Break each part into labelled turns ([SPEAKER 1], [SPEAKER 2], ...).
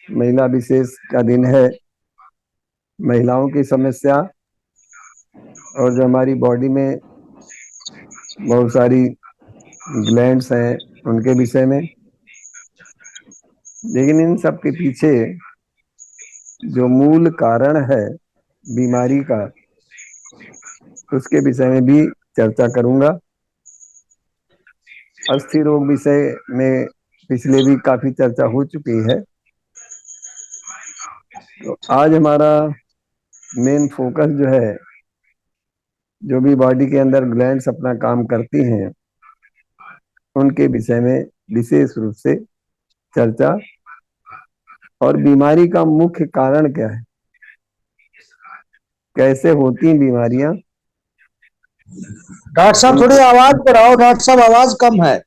[SPEAKER 1] महिला विशेष का दिन है। महिलाओं की समस्या और जो हमारी बॉडी में बहुत सारी ग्लैंड्स हैं उनके विषय में, लेकिन इन सब के पीछे जो मूल कारण है बीमारी का, उसके विषय में भी चर्चा करूंगा। अस्थि रोग विषय में पिछले भी काफी चर्चा हो चुकी है, तो आज हमारा मेन फोकस जो है, जो भी बॉडी के अंदर ग्लैंड्स अपना काम करती हैं उनके विषय में विशेष रूप से चर्चा, और बीमारी का मुख्य कारण क्या है, कैसे होती हैं बीमारियां।
[SPEAKER 2] डॉक्टर साहब थोड़ी आवाज बढ़ाओ, डॉक्टर साहब आवाज कम है।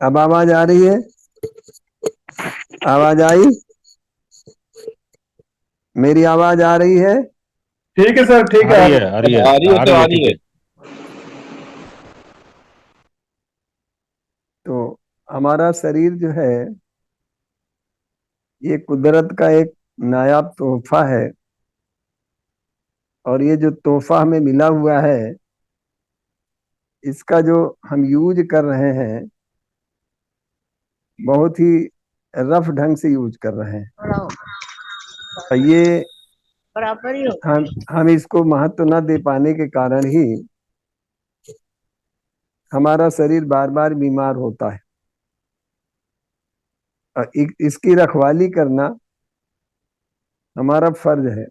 [SPEAKER 1] अब आवाज आ रही है? आवाज आई? मेरी आवाज आ रही है?
[SPEAKER 3] ठीक है सर, ठीक है।
[SPEAKER 4] आ रही है, आ रही है,
[SPEAKER 2] आ रही है, तो आ रही है।
[SPEAKER 1] तो हमारा शरीर जो है ये कुदरत का एक नायाब तोहफा है, और ये जो तोहफा हमें मिला हुआ है इसका जो हम यूज कर रहे हैं बहुत ही रफ ढंग से यूज कर रहे हैं। और ये
[SPEAKER 5] बराबर ही हो।
[SPEAKER 1] हम इसको महत्व न दे पाने के कारण ही हमारा शरीर बार बार बीमार होता है। और इसकी रखवाली करना हमारा फर्ज है,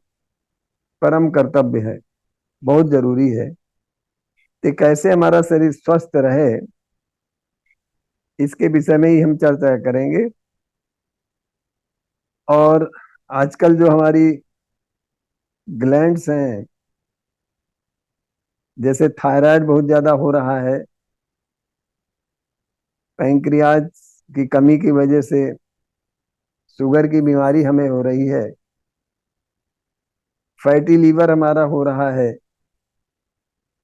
[SPEAKER 1] परम कर्तव्य है, बहुत जरूरी है। तो कैसे हमारा शरीर स्वस्थ रहे, इसके विषय में ही हम चर्चा करेंगे। और आजकल जो हमारी ग्लैंड्स हैं, जैसे थायराइड बहुत ज्यादा हो रहा है, पैंक्रियाज की कमी की वजह से शुगर की बीमारी हमें हो रही है, फैटी लीवर हमारा हो रहा है,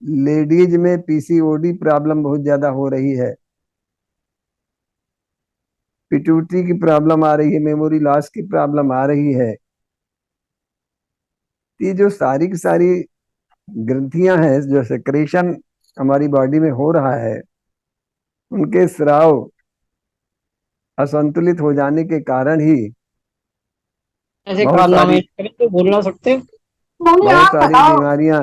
[SPEAKER 1] लेडीज में पीसीओडी प्रॉब्लम बहुत ज्यादा हो रही है, पिट्यूटरी की प्रॉब्लम आ रही है, मेमोरी लॉस की प्रॉब्लम आ रही है। ये जो सारी की सारी ग्रंथियां हैं, जो सेक्रेशन हमारी बॉडी में हो रहा है, उनके स्राव असंतुलित हो जाने के कारण ही
[SPEAKER 5] ऐसे
[SPEAKER 1] बहुत
[SPEAKER 5] कारनामे
[SPEAKER 1] सारी
[SPEAKER 5] करें तो बोल ना सकते।
[SPEAKER 1] बहुत सारी बीमारियां।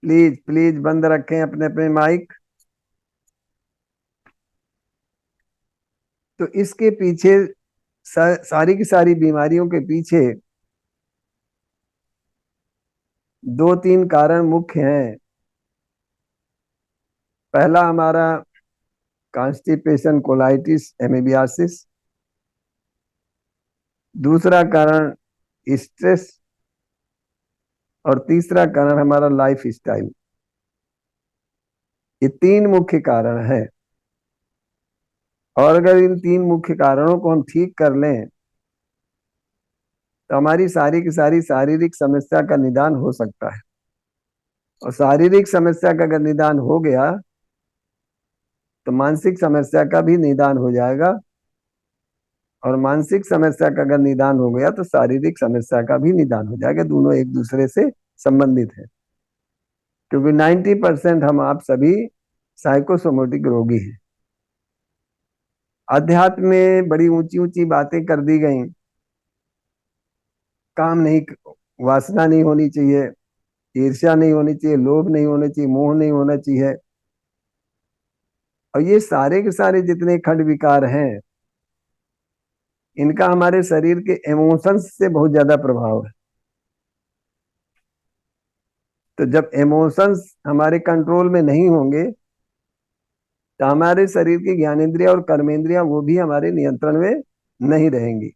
[SPEAKER 1] प्लीज प्लीज बंद रखें अपने अपने माइक। तो इसके पीछे सारी की सारी बीमारियों के पीछे दो तीन कारण मुख्य हैं। पहला हमारा कॉन्स्टिपेशन, कोलाइटिस, एमीबियासिस। दूसरा कारण स्ट्रेस, और तीसरा कारण हमारा लाइफ स्टाइल। ये तीन मुख्य कारण हैं, और अगर इन तीन मुख्य कारणों को हम ठीक कर लें तो हमारी सारी की सारी शारीरिक समस्या का निदान हो सकता है। और शारीरिक समस्या का अगर निदान हो गया तो मानसिक समस्या का भी निदान हो जाएगा, और मानसिक समस्या का अगर निदान हो गया तो शारीरिक समस्या का भी निदान हो जाएगा। दोनों एक दूसरे से संबंधित है, क्योंकि 90% हम आप सभी साइकोसोमोटिक रोगी हैं। अध्यात्म में बड़ी ऊंची ऊंची बातें कर दी गई, काम नहीं, वासना नहीं होनी चाहिए, ईर्ष्या नहीं होनी चाहिए, लोभ नहीं होना चाहिए, मोह नहीं होना चाहिए। और ये सारे के सारे जितने खंड विकार हैं, इनका हमारे शरीर के इमोशंस से बहुत ज्यादा प्रभाव है। तो जब इमोशंस हमारे कंट्रोल में नहीं होंगे तो हमारे शरीर की ज्ञानेंद्रिया और कर्मेंद्रिया वो भी हमारे नियंत्रण में नहीं रहेंगी।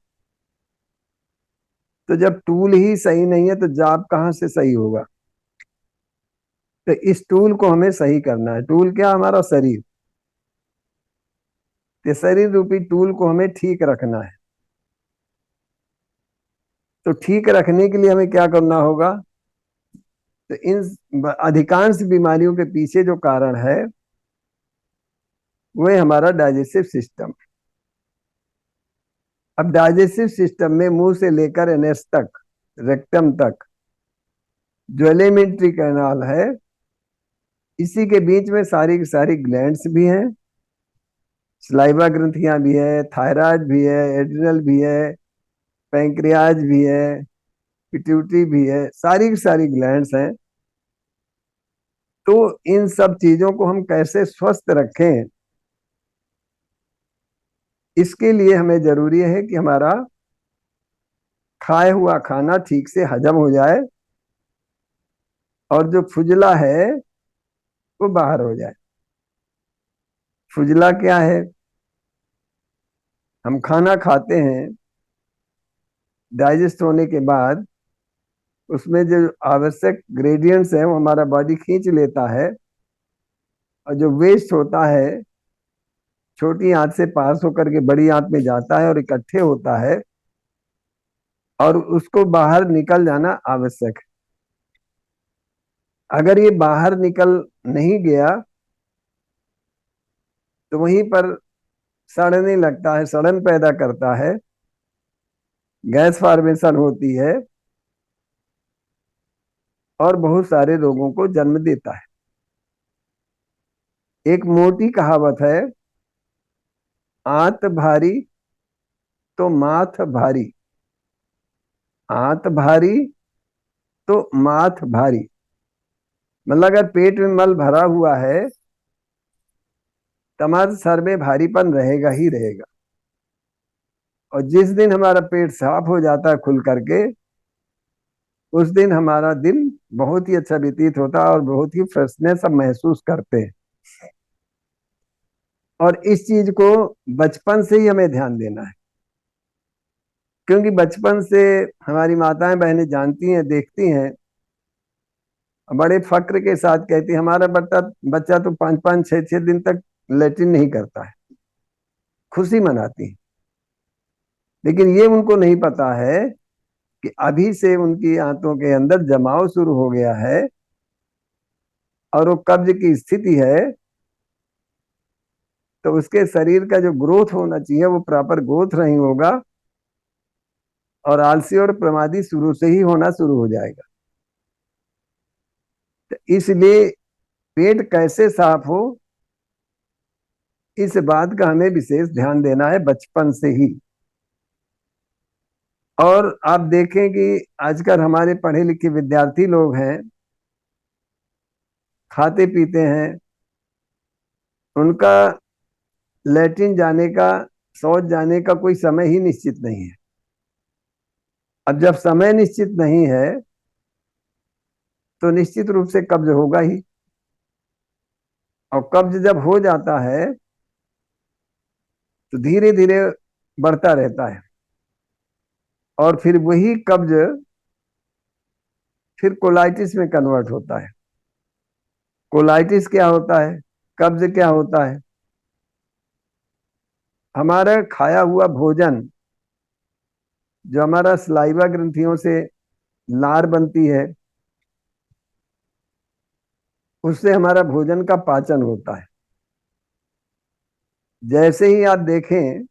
[SPEAKER 1] तो जब टूल ही सही नहीं है तो जाप कहाँ से सही होगा। तो इस टूल को हमें सही करना है। टूल क्या? हमारा शरीर। तो शरीर रूपी टूल को हमें ठीक रखना है। तो ठीक रखने के लिए हमें क्या करना होगा? तो इन अधिकांश बीमारियों के पीछे जो कारण है वो है हमारा डाइजेस्टिव सिस्टम। अब डाइजेस्टिव सिस्टम में मुंह से लेकर एनएस तक, रेक्टम तक जो एलिमेंट्री कैनाल है, इसी के बीच में सारी की सारी ग्लैंड्स भी हैं, स्लाइवा ग्रंथियां भी है, थायराइड भी है, एड्रिनल भी है, पैंक्रियाज भी है, पिट्यूटरी भी है, सारी की सारी ग्लैंड्स हैं। तो इन सब चीजों को हम कैसे स्वस्थ रखें, इसके लिए हमें जरूरी है कि हमारा खाए हुआ खाना ठीक से हजम हो जाए और जो फुजला है वो बाहर हो जाए। फुजला क्या है? हम खाना खाते हैं, डाइजेस्ट होने के बाद उसमें जो आवश्यक ग्रेडियंट्स हैं वो हमारा बॉडी खींच लेता है, और जो वेस्ट होता है छोटी आंत से पास होकर के बड़ी आंत में जाता है और इकट्ठे होता है, और उसको बाहर निकल जाना आवश्यक है। अगर ये बाहर निकल नहीं गया तो वहीं पर सड़ने लगता है, सड़न पैदा करता है, गैस फॉर्मेशन होती है और बहुत सारे रोगों को जन्म देता है। एक मोटी कहावत है, आंत भारी तो माथ भारी, आंत भारी तो माथ भारी। मतलब अगर पेट में मल भरा हुआ है तो हमारे सर में भारीपन रहेगा ही रहेगा, और जिस दिन हमारा पेट साफ हो जाता है खुल करके, उस दिन हमारा दिन बहुत ही अच्छा व्यतीत होता है और बहुत ही फ्रेशनेस हम महसूस करते हैं। और इस चीज को बचपन से ही हमें ध्यान देना है, क्योंकि बचपन से हमारी माताएं बहनें जानती हैं, देखती हैं, बड़े फक्र के साथ कहती हैं, हमारा बच्चा बच्चा तो 5-5 6-6 दिन तक लेटिन नहीं करता है, खुशी मनाती हैं। लेकिन ये उनको नहीं पता है कि अभी से उनकी आंतों के अंदर जमाव शुरू हो गया है, और वो कब्ज की स्थिति है, तो उसके शरीर का जो ग्रोथ होना चाहिए वो प्रॉपर ग्रोथ नहीं होगा, और आलसी और प्रमादी शुरू से ही होना शुरू हो जाएगा। तो इसलिए पेट कैसे साफ हो, इस बात का हमें विशेष ध्यान देना है बचपन से ही। और आप देखें कि आजकल हमारे पढ़े लिखे विद्यार्थी लोग हैं, खाते पीते हैं, उनका लैट्रिन जाने का, शौच जाने का कोई समय ही निश्चित नहीं है। अब जब समय निश्चित नहीं है तो निश्चित रूप से कब्ज होगा ही, और कब्ज जब हो जाता है तो धीरे धीरे बढ़ता रहता है, और फिर वही कब्ज फिर कोलाइटिस में कन्वर्ट होता है। कोलाइटिस क्या होता है? कब्ज क्या होता है? हमारा खाया हुआ भोजन, जो हमारा सलाइवा ग्रंथियों से लार बनती है, उससे हमारा भोजन का पाचन होता है। जैसे ही आप देखें,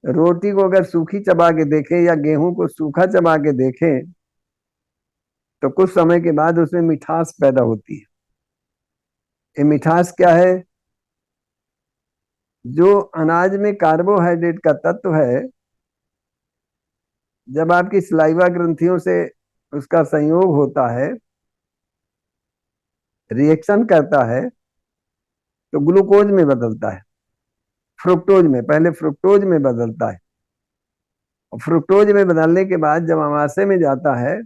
[SPEAKER 1] रोटी को अगर सूखी चबा के देखें या गेहूं को सूखा चबा के देखें, तो कुछ समय के बाद उसमें मिठास पैदा होती है। ये मिठास क्या है? जो अनाज में कार्बोहाइड्रेट का तत्व है, जब आपकी सलाइवा ग्रंथियों से उसका संयोग होता है, रिएक्शन करता है, तो ग्लूकोज में बदलता है, फ्रुक्टोज में, पहले फ्रुक्टोज में बदलता है, और फ्रुक्टोज में बदलने के बाद जब अमाशय में जाता है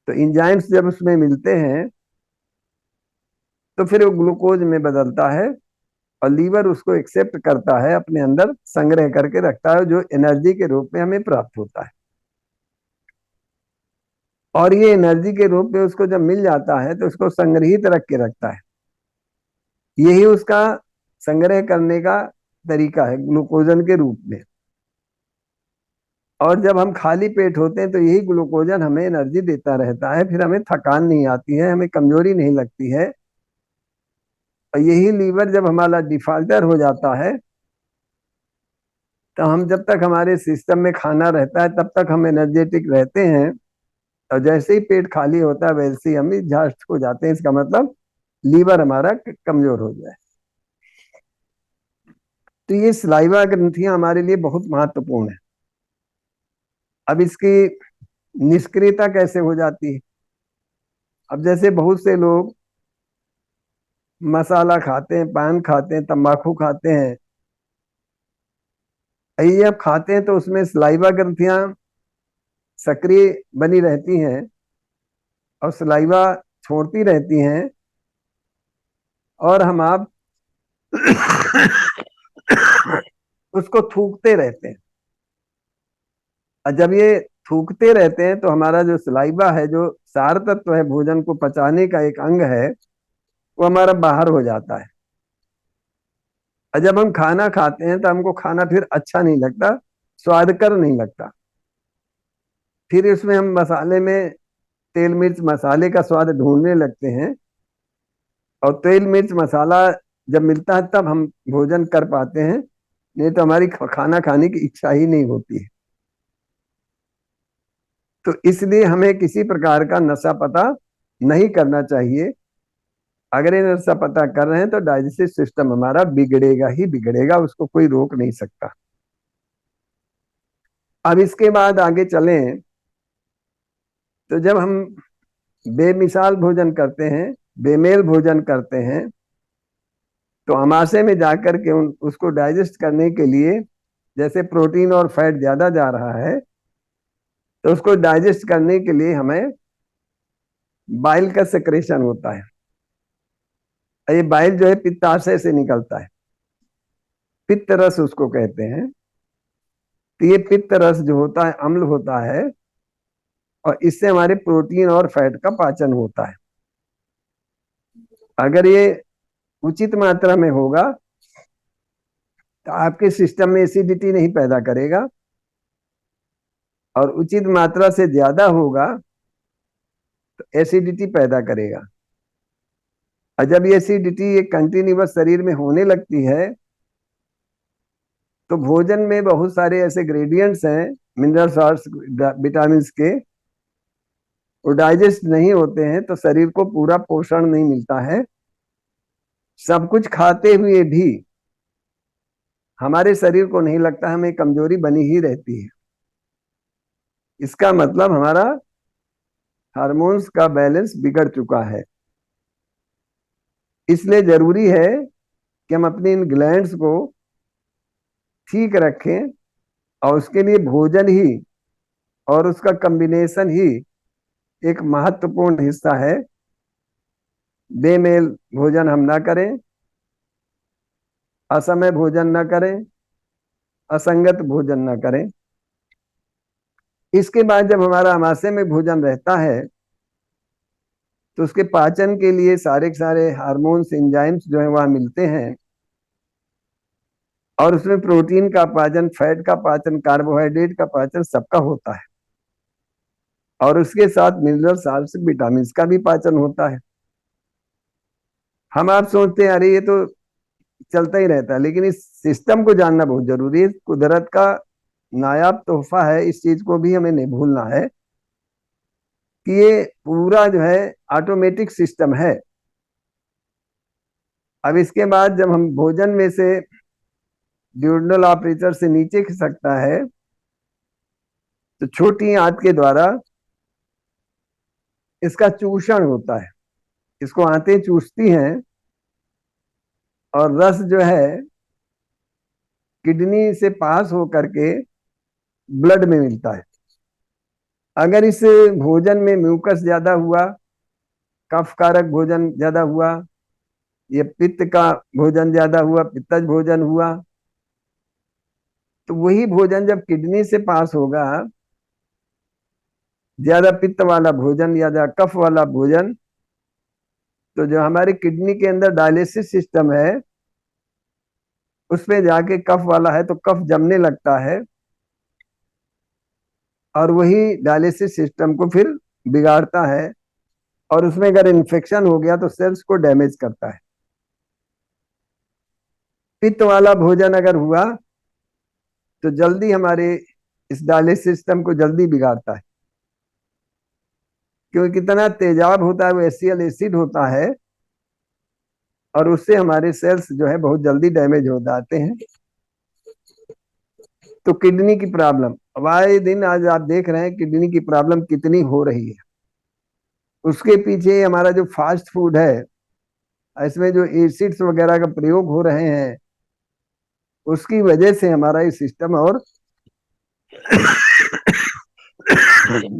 [SPEAKER 1] तो इंजाइम्स जब उसमें मिलते हैं तो फिर वो ग्लूकोज में बदलता है, और लीवर उसको एक्सेप्ट करता है, अपने अंदर संग्रह करके रखता है, जो एनर्जी के रूप में हमें प्राप्त होता है। और ये एनर्जी के रूप में उसको जब मिल जाता है तो उसको संग्रहित रख के रखता है। यही उसका संग्रह करने का तरीका है, ग्लूकोजन के रूप में। और जब हम खाली पेट होते हैं तो यही ग्लूकोजन हमें एनर्जी देता रहता है, फिर हमें थकान नहीं आती है, हमें कमजोरी नहीं लगती है। और यही लीवर जब हमारा डिफॉल्टर हो जाता है तो हम जब तक हमारे सिस्टम में खाना रहता है तब तक हम एनर्जेटिक रहते हैं, और जैसे ही पेट खाली होता है वैसे ही हम एग्जॉस्ट हो जाते हैं। इसका मतलब लीवर हमारा कमजोर हो जाए। तो ये सलाइवा ग्रंथियां हमारे लिए बहुत महत्वपूर्ण है। अब इसकी निष्क्रियता कैसे हो जाती है? अब जैसे बहुत से लोग मसाला खाते हैं, पान खाते हैं, तंबाकू खाते हैं, ये अब खाते हैं तो उसमें सलाइवा ग्रंथियां सक्रिय बनी रहती हैं और सलाइवा छोड़ती रहती हैं, और हम आप उसको थूकते रहते हैं। और जब ये थूकते रहते हैं तो हमारा जो सलाइवा है, जो सार तत्व है, भोजन को पचाने का एक अंग है, वो हमारा बाहर हो जाता है। और जब हम खाना खाते हैं तो हमको खाना फिर अच्छा नहीं लगता, स्वादकर नहीं लगता। फिर इसमें हम मसाले में तेल मिर्च मसाले का स्वाद ढूंढने लगते हैं, और तेल मिर्च मसाला जब मिलता है तब हम भोजन कर पाते हैं, नहीं तो हमारी खाना खाने की इच्छा ही नहीं होती है। तो इसलिए हमें किसी प्रकार का नशा पता नहीं करना चाहिए। अगर ये नशा पता कर रहे हैं तो डाइजेस्टिव सिस्टम हमारा बिगड़ेगा ही बिगड़ेगा, उसको कोई रोक नहीं सकता। अब इसके बाद आगे चलें तो जब हम बेमिसाल भोजन करते हैं, बेमेल भोजन करते हैं, तो आमाशय में जाकर के उसको डाइजेस्ट करने के लिए, जैसे प्रोटीन और फैट ज्यादा जा रहा है, तो उसको डाइजेस्ट करने के लिए हमें बाइल का सेक्रेशन होता है। ये बाइल जो है पित्ताशय से निकलता है, पित्त रस उसको कहते हैं। तो ये पित्त रस जो होता है अम्ल होता है, और इससे हमारे प्रोटीन और फैट का पाचन होता है। अगर ये उचित मात्रा में होगा तो आपके सिस्टम में एसिडिटी नहीं पैदा करेगा, और उचित मात्रा से ज्यादा होगा तो एसिडिटी पैदा करेगा। और जब ये एसिडिटी ये कंटिन्यूअस शरीर में होने लगती है तो भोजन में बहुत सारे ऐसे ग्रेडियंट्स हैं, मिनरल सॉल्ट्स, विटामिन के, वो डाइजेस्ट नहीं होते हैं तो शरीर को पूरा पोषण नहीं मिलता है। सब कुछ खाते हुए भी हमारे शरीर को नहीं लगता, हमें कमजोरी बनी ही रहती है। इसका मतलब हमारा हार्मोन्स का बैलेंस बिगड़ चुका है। इसलिए जरूरी है कि हम अपने इन ग्लैंड्स को ठीक रखें, और उसके लिए भोजन ही और उसका कॉम्बिनेशन ही एक महत्वपूर्ण हिस्सा है। बेमेल भोजन हम ना करें, असमय भोजन ना करें, असंगत भोजन ना करें। इसके बाद जब हमारा आमाशय में भोजन रहता है तो उसके पाचन के लिए सारे के सारे हार्मोन्स, एंजाइम्स जो है वहां मिलते हैं, और उसमें प्रोटीन का पाचन, फैट का पाचन, कार्बोहाइड्रेट का पाचन सबका होता है, और उसके साथ मिनरल सॉल्ट्स, विटामिन का भी पाचन होता है। हम आप सोचते हैं अरे ये तो चलता ही रहता है, लेकिन इस सिस्टम को जानना बहुत जरूरी है। कुदरत का नायाब तोहफा है, इस चीज को भी हमें नहीं भूलना है कि ये पूरा जो है ऑटोमेटिक सिस्टम है। अब इसके बाद जब हम भोजन में से ड्यूरनल ऑपरेटर से नीचे खिसकता है तो छोटी आंत के द्वारा इसका चूषण होता है। इसको आंतें चूसती हैं, और रस जो है किडनी से पास होकर के ब्लड में मिलता है। अगर इस भोजन में म्यूकस ज्यादा हुआ, कफ कारक भोजन ज्यादा हुआ, ये पित्त का भोजन ज्यादा हुआ, पित्तज भोजन हुआ, तो वही भोजन जब किडनी से पास होगा, ज्यादा पित्त वाला भोजन, ज्यादा कफ वाला भोजन, तो जो हमारे किडनी के अंदर डायलिसिस सिस्टम है उसमें जाके कफ वाला है तो कफ जमने लगता है, और वही डायलिसिस सिस्टम को फिर बिगाड़ता है, और उसमें अगर इन्फेक्शन हो गया तो सेल्स को डैमेज करता है। पित्त वाला भोजन अगर हुआ तो जल्दी हमारे इस डायलिसिस सिस्टम को जल्दी बिगाड़ता है, क्योंकि कितना तेजाब होता है, वो एसियल एसिड होता है, और उससे हमारे सेल्स जो है बहुत जल्दी डैमेज हो जाते हैं। तो किडनी की प्रॉब्लम अब आए दिन आज आप देख रहे हैं किडनी की प्रॉब्लम कितनी हो रही है। उसके पीछे हमारा जो फास्ट फूड है, इसमें जो एसिड्स वगैरह का प्रयोग हो रहे हैं, उसकी वजह से हमारा ये सिस्टम और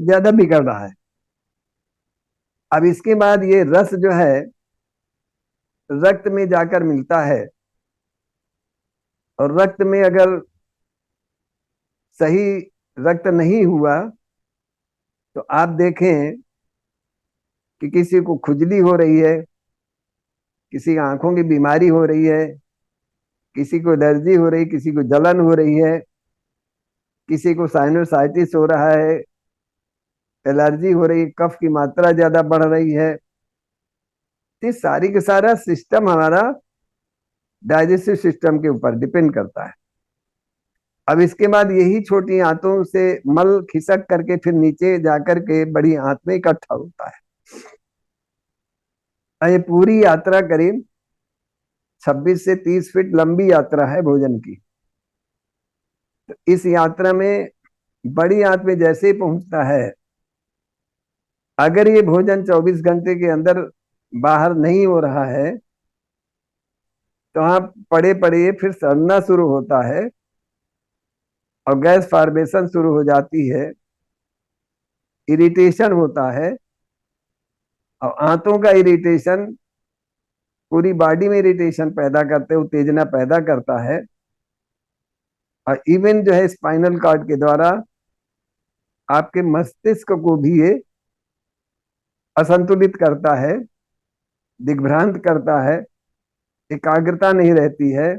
[SPEAKER 1] ज्यादा बिगड़ रहा है। अब इसके बाद ये रस जो है रक्त में जाकर मिलता है, और रक्त में अगर सही रक्त नहीं हुआ तो आप देखें कि किसी को खुजली हो रही है, किसी की आंखों की बीमारी हो रही है, किसी को एलर्जी हो रही, किसी को जलन हो रही है, किसी को साइनोसाइटिस हो रहा है, एलर्जी हो रही, कफ की मात्रा ज्यादा बढ़ रही है। ये सारी का सारा सिस्टम हमारा डाइजेस्टिव सिस्टम के ऊपर डिपेंड करता है। अब इसके बाद यही छोटी आंतों से मल खिसक करके फिर नीचे जाकर के बड़ी आंत में इकट्ठा होता है। ये पूरी यात्रा करीब 26 से 30 फीट लंबी यात्रा है भोजन की। तो इस यात्रा में बड़ी आंत में जैसे ही पहुंचता है, अगर ये भोजन 24 घंटे के अंदर बाहर नहीं हो रहा है तो वहां पड़े पड़े ये फिर सड़ना शुरू होता है, और गैस फॉर्मेशन शुरू हो जाती है, इरिटेशन होता है। और आंतों का इरिटेशन पूरी बॉडी में इरिटेशन पैदा करते, उत्तेजना पैदा करता है, और इवन जो है स्पाइनल कॉर्ड के द्वारा आपके मस्तिष्क को भी ये असंतुलित करता है, दिग्भ्रांत करता है, एकाग्रता नहीं रहती है,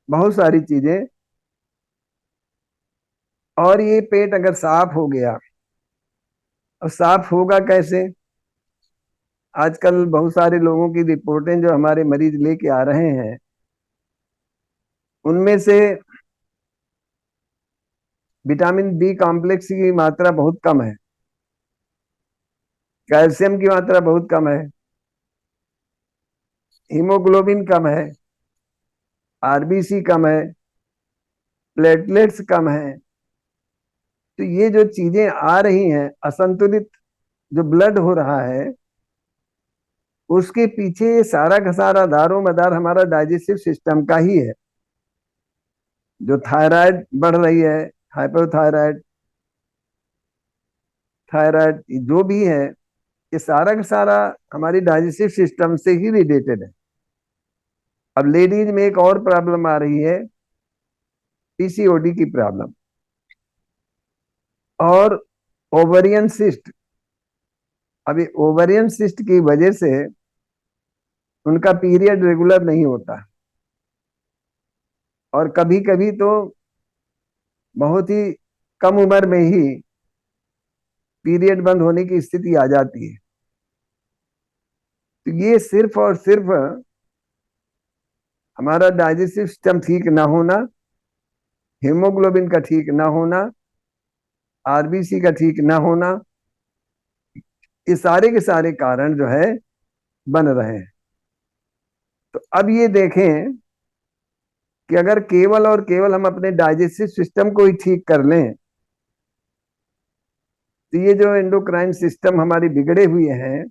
[SPEAKER 1] बहुत सारी चीजें। और ये पेट अगर साफ हो गया, और साफ होगा कैसे? आजकल बहुत सारे लोगों की रिपोर्टें जो हमारे मरीज लेके आ रहे हैं, उनमें से विटामिन बी कॉम्प्लेक्स की मात्रा बहुत कम है, कैल्शियम की मात्रा बहुत कम है, हीमोग्लोबिन कम है, आरबीसी कम है, प्लेटलेट्स कम है। तो ये जो चीजें आ रही हैं, असंतुलित जो ब्लड हो रहा है, उसके पीछे ये सारा का सारा दारो मदार हमारा डाइजेस्टिव सिस्टम का ही है। जो थायराइड बढ़ रही है, हाइपोथायराइड, थायराइड, जो भी है, ये सारा का सारा हमारी डाइजेस्टिव सिस्टम से ही रिलेटेड है। अब लेडीज में एक और प्रॉब्लम आ रही है, पीसीओडी की प्रॉब्लम और ओवरियन सिस्ट। अभी ओवरियन सिस्ट की वजह से उनका पीरियड रेगुलर नहीं होता, और कभी कभी तो बहुत ही कम उम्र में ही पीरियड बंद होने की स्थिति आ जाती है। तो ये सिर्फ और सिर्फ हमारा डाइजेस्टिव सिस्टम ठीक ना होना, हीमोग्लोबिन का ठीक ना होना, आरबीसी का ठीक ना होना, ये सारे के सारे कारण जो है बन रहे हैं। तो अब ये देखें कि अगर केवल और केवल हम अपने डाइजेस्टिव सिस्टम को ही ठीक कर लें, तो ये जो एंडोक्राइन सिस्टम हमारी बिगड़े हुए हैं,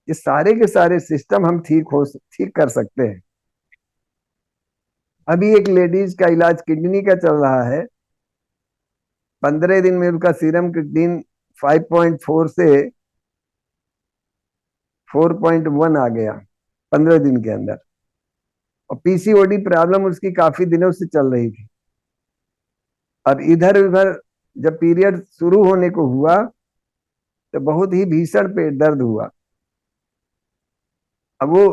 [SPEAKER 1] ये सारे के सारे सिस्टम हम ठीक कर सकते हैं। अभी एक लेडीज का इलाज किडनी का चल रहा है, 15 दिन में उनका सीरम क्रिएटिनिन 5.4 से 4.1 आ गया 15 दिन के अंदर। और पीसीओडी प्रॉब्लम उसकी काफी दिनों से चल रही थी। अब इधर उधर जब पीरियड शुरू होने को हुआ तो बहुत ही भीषण पेट दर्द हुआ। अब वो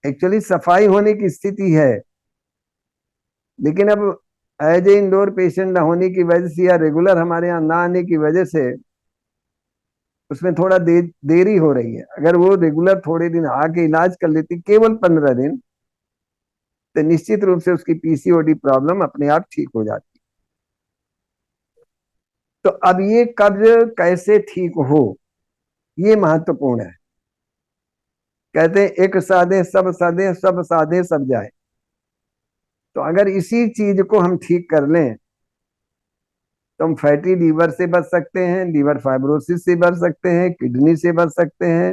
[SPEAKER 1] एक्चुअली सफाई होने की स्थिति है, लेकिन अब एज ए इंडोर पेशेंट ना होने की वजह से या रेगुलर हमारे यहाँ ना आने की वजह से उसमें थोड़ा देरी हो रही है। अगर वो रेगुलर थोड़े दिन आके इलाज कर लेती, केवल 15 दिन, तो निश्चित रूप से उसकी पीसीओडी प्रॉब्लम अपने आप ठीक हो जाती। तो अब ये कब्ज कैसे ठीक हो, ये महत्वपूर्ण है। कहते हैं एक साधे सब साधे, सब साधे सब जाए। तो अगर इसी चीज को हम ठीक कर लें तो हम फैटी लीवर से बच सकते हैं, लीवर फाइब्रोसिस से बच सकते हैं, किडनी से बच सकते हैं,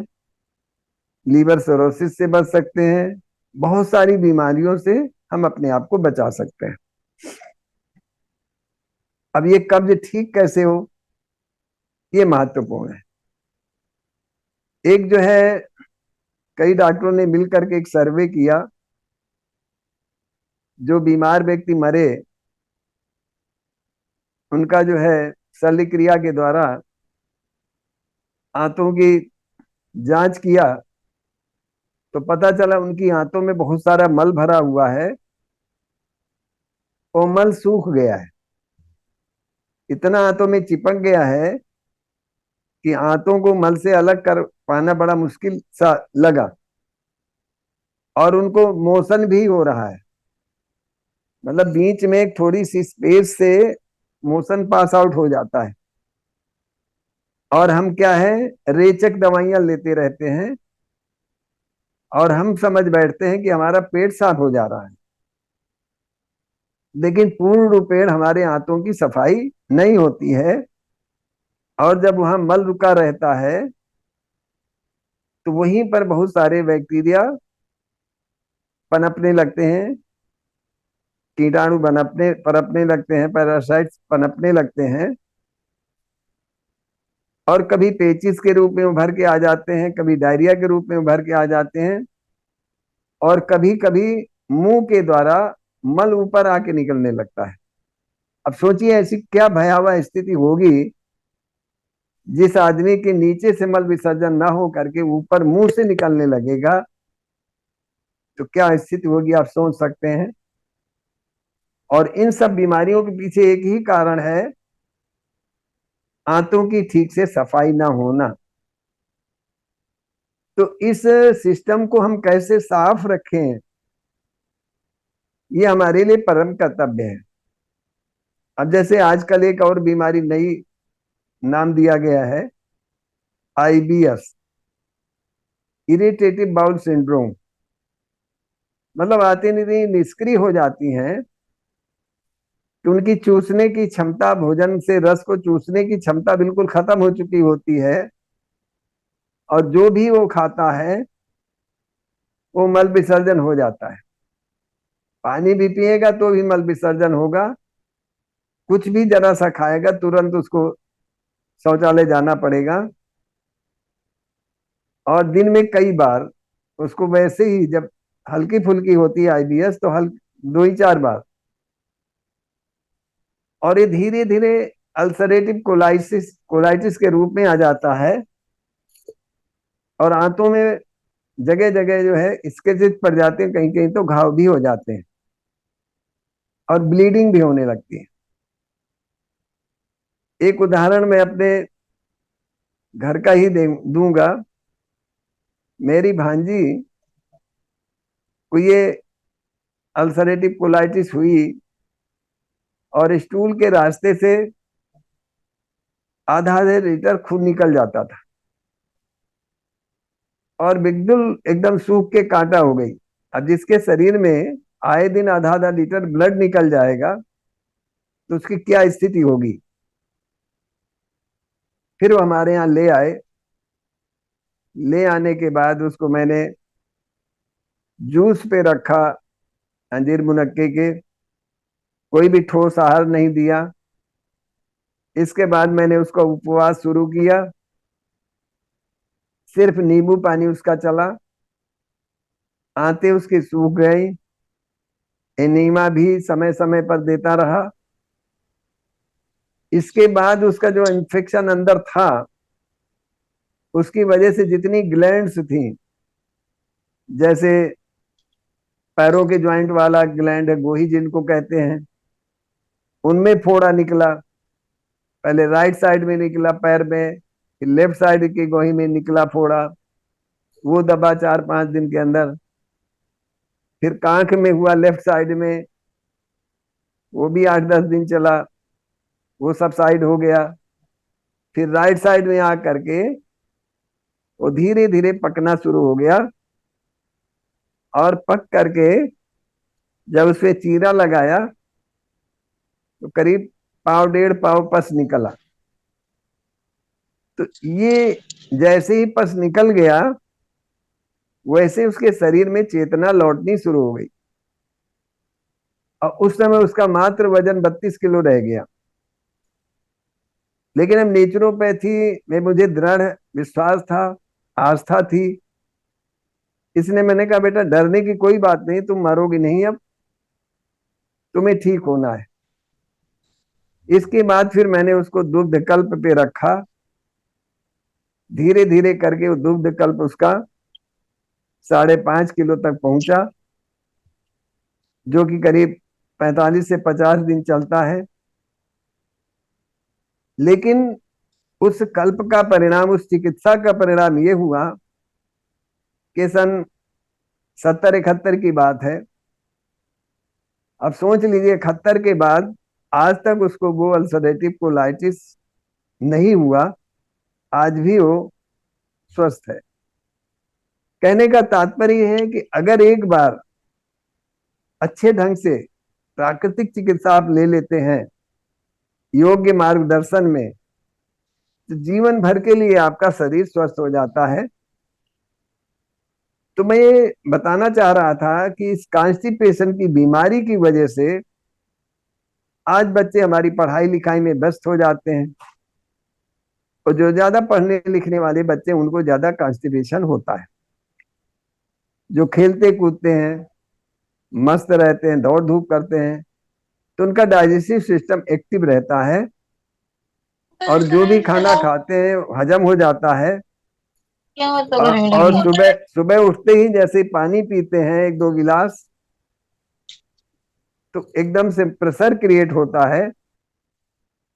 [SPEAKER 1] लीवर सिरोसिस से बच सकते हैं, बहुत सारी बीमारियों से हम अपने आप को बचा सकते हैं। अब ये कब्ज ठीक कैसे हो, ये महत्वपूर्ण है। एक जो है, कई डॉक्टरों ने मिलकर के एक सर्वे किया। जो बीमार व्यक्ति मरे उनका जो है शल्य क्रिया के द्वारा आंतों की जांच किया तो पता चला उनकी आंतों में बहुत सारा मल भरा हुआ है। वो मल सूख गया है, इतना आंतों में चिपक गया है कि आंतों को मल से अलग कर पाना बड़ा मुश्किल सा लगा। और उनको मोशन भी हो रहा है, मतलब बीच में एक थोड़ी सी स्पेस से मोशन पास आउट हो जाता है। और हम क्या है, रेचक दवाइयां लेते रहते हैं और हम समझ बैठते हैं कि हमारा पेट साफ हो जा रहा है, लेकिन पूर्ण रूपेण हमारे आंतों की सफाई नहीं होती है। और जब वहां मल रुका रहता है तो वहीं पर बहुत सारे बैक्टीरिया पनपने लगते हैं, कीटाणु पनपने लगते हैं, पैरासाइट्स पनपने लगते हैं। और कभी पेचिस के रूप में उभर के आ जाते हैं, कभी डायरिया के रूप में उभर के आ जाते हैं, और कभी कभी मुंह के द्वारा मल ऊपर आके निकलने लगता है। अब सोचिए ऐसी क्या भयावह स्थिति होगी, जिस आदमी के नीचे से मल विसर्जन ना हो करके ऊपर मुंह से निकलने लगेगा, तो क्या स्थिति होगी आप सोच सकते हैं। और इन सब बीमारियों के पीछे एक ही कारण है, आंतों की ठीक से सफाई ना होना। तो इस सिस्टम को हम कैसे साफ रखें, ये हमारे लिए परम कर्तव्य है। अब जैसे आजकल एक और बीमारी नई नाम दिया गया है, आईबीएस, इरिटेटिव बाउल सिंड्रोम। मतलब आते नहीं निष्क्रिय हो जाती हैं कि उनकी चूसने की क्षमता, भोजन से रस को चूसने की क्षमता बिल्कुल खत्म हो चुकी होती है। और जो भी वो खाता है वो मल विसर्जन हो जाता है। पानी भी पिएगा तो भी मल विसर्जन होगा, कुछ भी जरा सा खाएगा तुरंत उसको शौचालय जाना पड़ेगा। और दिन में कई बार उसको, वैसे ही जब हल्की फुल्की होती है आईबीएस तो दो ही चार बार। और ये धीरे धीरे अल्सरेटिव कोलाइटिस के रूप में आ जाता है। और आंतों में जगह जगह जो है स्केचेस पड़ जाते हैं, कहीं कहीं तो घाव भी हो जाते हैं और ब्लीडिंग भी होने लगती है। एक उदाहरण मैं अपने घर का ही दूंगा। मेरी भांजी को ये अल्सरेटिव कोलाइटिस हुई और स्टूल के रास्ते से आधा आधे लीटर खून निकल जाता था और बिल्कुल एकदम सूख के कांटा हो गई। अब जिसके शरीर में आए दिन आधा आधा लीटर ब्लड निकल जाएगा तो उसकी क्या स्थिति होगी। फिर वो हमारे यहाँ ले आए। ले आने के बाद उसको मैंने जूस पे रखा, अंजीर मुनक्के के, कोई भी ठोस आहार नहीं दिया। इसके बाद मैंने उसका उपवास शुरू किया, सिर्फ नींबू पानी उसका चला, आंतें उसकी सूख गई, एनीमा भी समय समय पर देता रहा। इसके बाद उसका जो इन्फेक्शन अंदर था उसकी वजह से जितनी ग्लैंड्स थी, जैसे पैरों के ज्वाइंट वाला ग्लैंड है गोही जिनको कहते हैं, उनमें फोड़ा निकला। पहले राइट साइड में निकला पैर में, फिर लेफ्ट साइड की गोही में निकला फोड़ा, वो दबा 4-5 दिन के अंदर। फिर कांख में हुआ लेफ्ट साइड में, वो भी 8-10 दिन चला, वो सब साइड हो गया। फिर राइट साइड में आ करके वो धीरे धीरे पकना शुरू हो गया, और पक करके जब उसपे चीरा लगाया तो करीब पाव 1.5 पाव पस निकला। तो ये जैसे ही पस निकल गया वैसे उसके शरीर में चेतना लौटनी शुरू हो गई, और उस समय उसका मात्र वजन 32 किलो रह गया। लेकिन अब नेचुरोपैथी में मुझे दृढ़ विश्वास था, आस्था थी, इसलिए मैंने कहा बेटा डरने की कोई बात नहीं, तुम मरोगी नहीं, अब तुम्हें ठीक होना है। इसके बाद फिर मैंने उसको दुग्ध कल्प पे रखा। धीरे धीरे करके वो दुग्ध कल्प उसका 5.5 किलो तक पहुंचा, जो कि करीब 45 से 50 दिन चलता है। लेकिन उस कल्प का परिणाम, उस चिकित्सा का परिणाम ये हुआ कि सन 70-71 की बात है। अब सोच लीजिए 71 के बाद आज तक उसको वो अल्सरेटिव कोलाइटिस नहीं हुआ, आज भी वो स्वस्थ है। कहने का तात्पर्य है कि अगर एक बार अच्छे ढंग से प्राकृतिक चिकित्सा आप ले लेते हैं योग्य मार्गदर्शन में, तो जीवन भर के लिए आपका शरीर स्वस्थ हो जाता है। तो मैं ये बताना चाह रहा था कि इस कॉन्स्टिपेशन की बीमारी की वजह से आज बच्चे हमारी पढ़ाई लिखाई में व्यस्त हो जाते हैं, और जो ज्यादा पढ़ने लिखने वाले बच्चे उनको ज्यादा कॉन्स्टिपेशन होता है। जो खेलते कूदते हैं, मस्त रहते हैं, दौड़ धूप करते हैं, तो उनका डाइजेस्टिव सिस्टम एक्टिव रहता है, और जो भी खाना खाते हैं हजम हो जाता है।
[SPEAKER 5] क्या मतलब
[SPEAKER 1] और सुबह सुबह उठते ही जैसे ही पानी पीते हैं 1-2 गिलास, तो एकदम से प्रेशर क्रिएट होता है,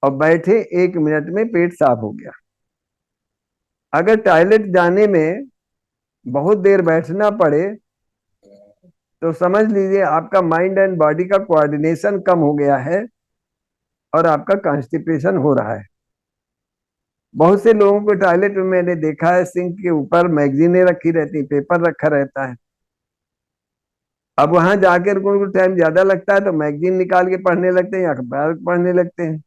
[SPEAKER 1] और बैठे 1 मिनट में पेट साफ हो गया। अगर टॉयलेट जाने में बहुत देर बैठना पड़े तो समझ लीजिए आपका माइंड एंड बॉडी का कोऑर्डिनेशन कम हो गया है, और आपका कॉन्स्टिपेशन हो रहा है। बहुत से लोगों को टॉयलेट में मैंने देखा है सिंक के ऊपर मैगजीनें रखी रहती, पेपर रखा रहता है। अब वहां जाकर उनको टाइम ज्यादा लगता है तो मैगजीन निकाल के पढ़ने लगते हैं या अखबार पढ़ने लगते हैं।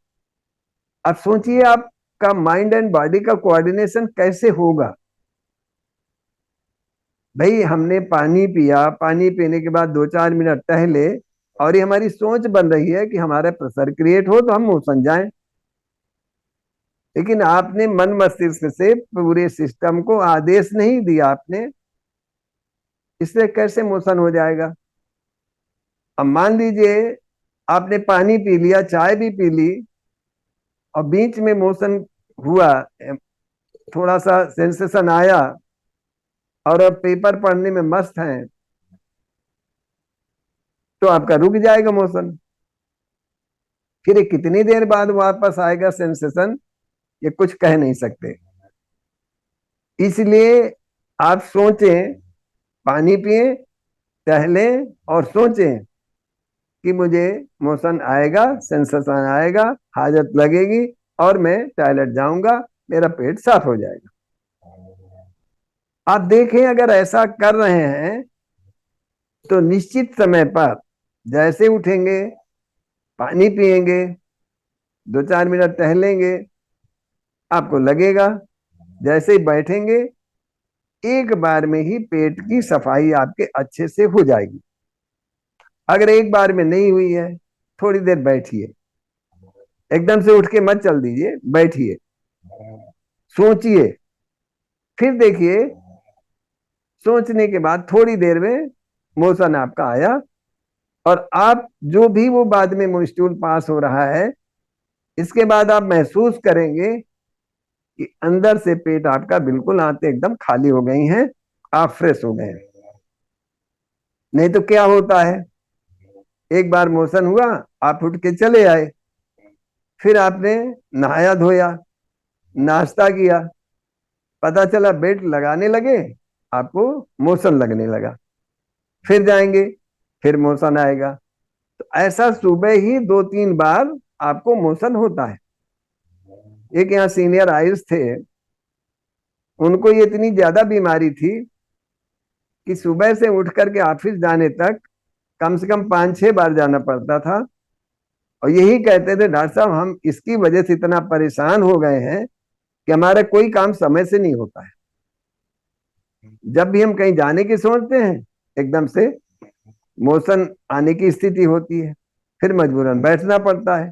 [SPEAKER 1] अब सोचिए आपका माइंड एंड बॉडी का कोऑर्डिनेशन कैसे होगा। भाई हमने पानी पिया, पानी पीने के बाद 2-4 मिनट टहले, और ये हमारी सोच बन रही है कि हमारा प्रेशर क्रिएट हो तो हम मोशन जाएं। लेकिन आपने मन मस्तिष्क से पूरे सिस्टम को आदेश नहीं दिया आपने, इससे कैसे मोशन हो जाएगा। अब मान लीजिए आपने पानी पी लिया, चाय भी पी ली, और बीच में मोशन हुआ, थोड़ा सा सेंसेशन आया, और अब पेपर पढ़ने में मस्त हैं, तो आपका रुक जाएगा मोशन। फिर ये कितनी देर बाद वापस आएगा सेंसेशन, ये कुछ कह नहीं सकते। इसलिए आप सोचें, पानी पिए, टहलें, और सोचें कि मुझे मोशन आएगा, सेंसेशन आएगा, हाजत लगेगी, और मैं टॉयलेट जाऊंगा, मेरा पेट साफ हो जाएगा। आप देखें अगर ऐसा कर रहे हैं तो निश्चित समय पर जैसे उठेंगे, पानी पिएंगे, 2-4 मिनट टहलेंगे, आपको लगेगा जैसे ही बैठेंगे एक बार में ही पेट की सफाई आपके अच्छे से हो जाएगी। अगर एक बार में नहीं हुई है, थोड़ी देर बैठिए, एकदम से उठ के मत चल दीजिए, बैठिए, सोचिए, फिर देखिए सोचने के बाद थोड़ी देर में मोशन आपका आया, और आप जो भी वो बाद में स्टूल पास हो रहा है, इसके बाद आप महसूस करेंगे कि अंदर से पेट आपका बिल्कुल आंतें एकदम खाली हो गई हैं, आप फ्रेश हो गए हैं। नहीं तो क्या होता है, एक बार मोशन हुआ, आप उठ के चले आए, फिर आपने नहाया धोया, नाश्ता किया, पता चला बेड लगाने लगे, आपको मोशन लगने लगा, फिर जाएंगे, फिर मोशन आएगा। तो ऐसा सुबह ही 2-3 बार आपको मोशन होता है। एक यहाँ सीनियर आयुष थे, उनको ये इतनी ज्यादा बीमारी थी कि सुबह से उठ करके ऑफिस जाने तक कम से कम 5-6 बार जाना पड़ता था। और यही कहते थे, डॉक्टर साहब हम इसकी वजह से इतना परेशान हो गए हैं कि हमारा कोई काम समय से नहीं होता है। जब भी हम कहीं जाने की सोचते हैं, एकदम से मोशन आने की स्थिति होती है, फिर मजबूरन बैठना पड़ता है।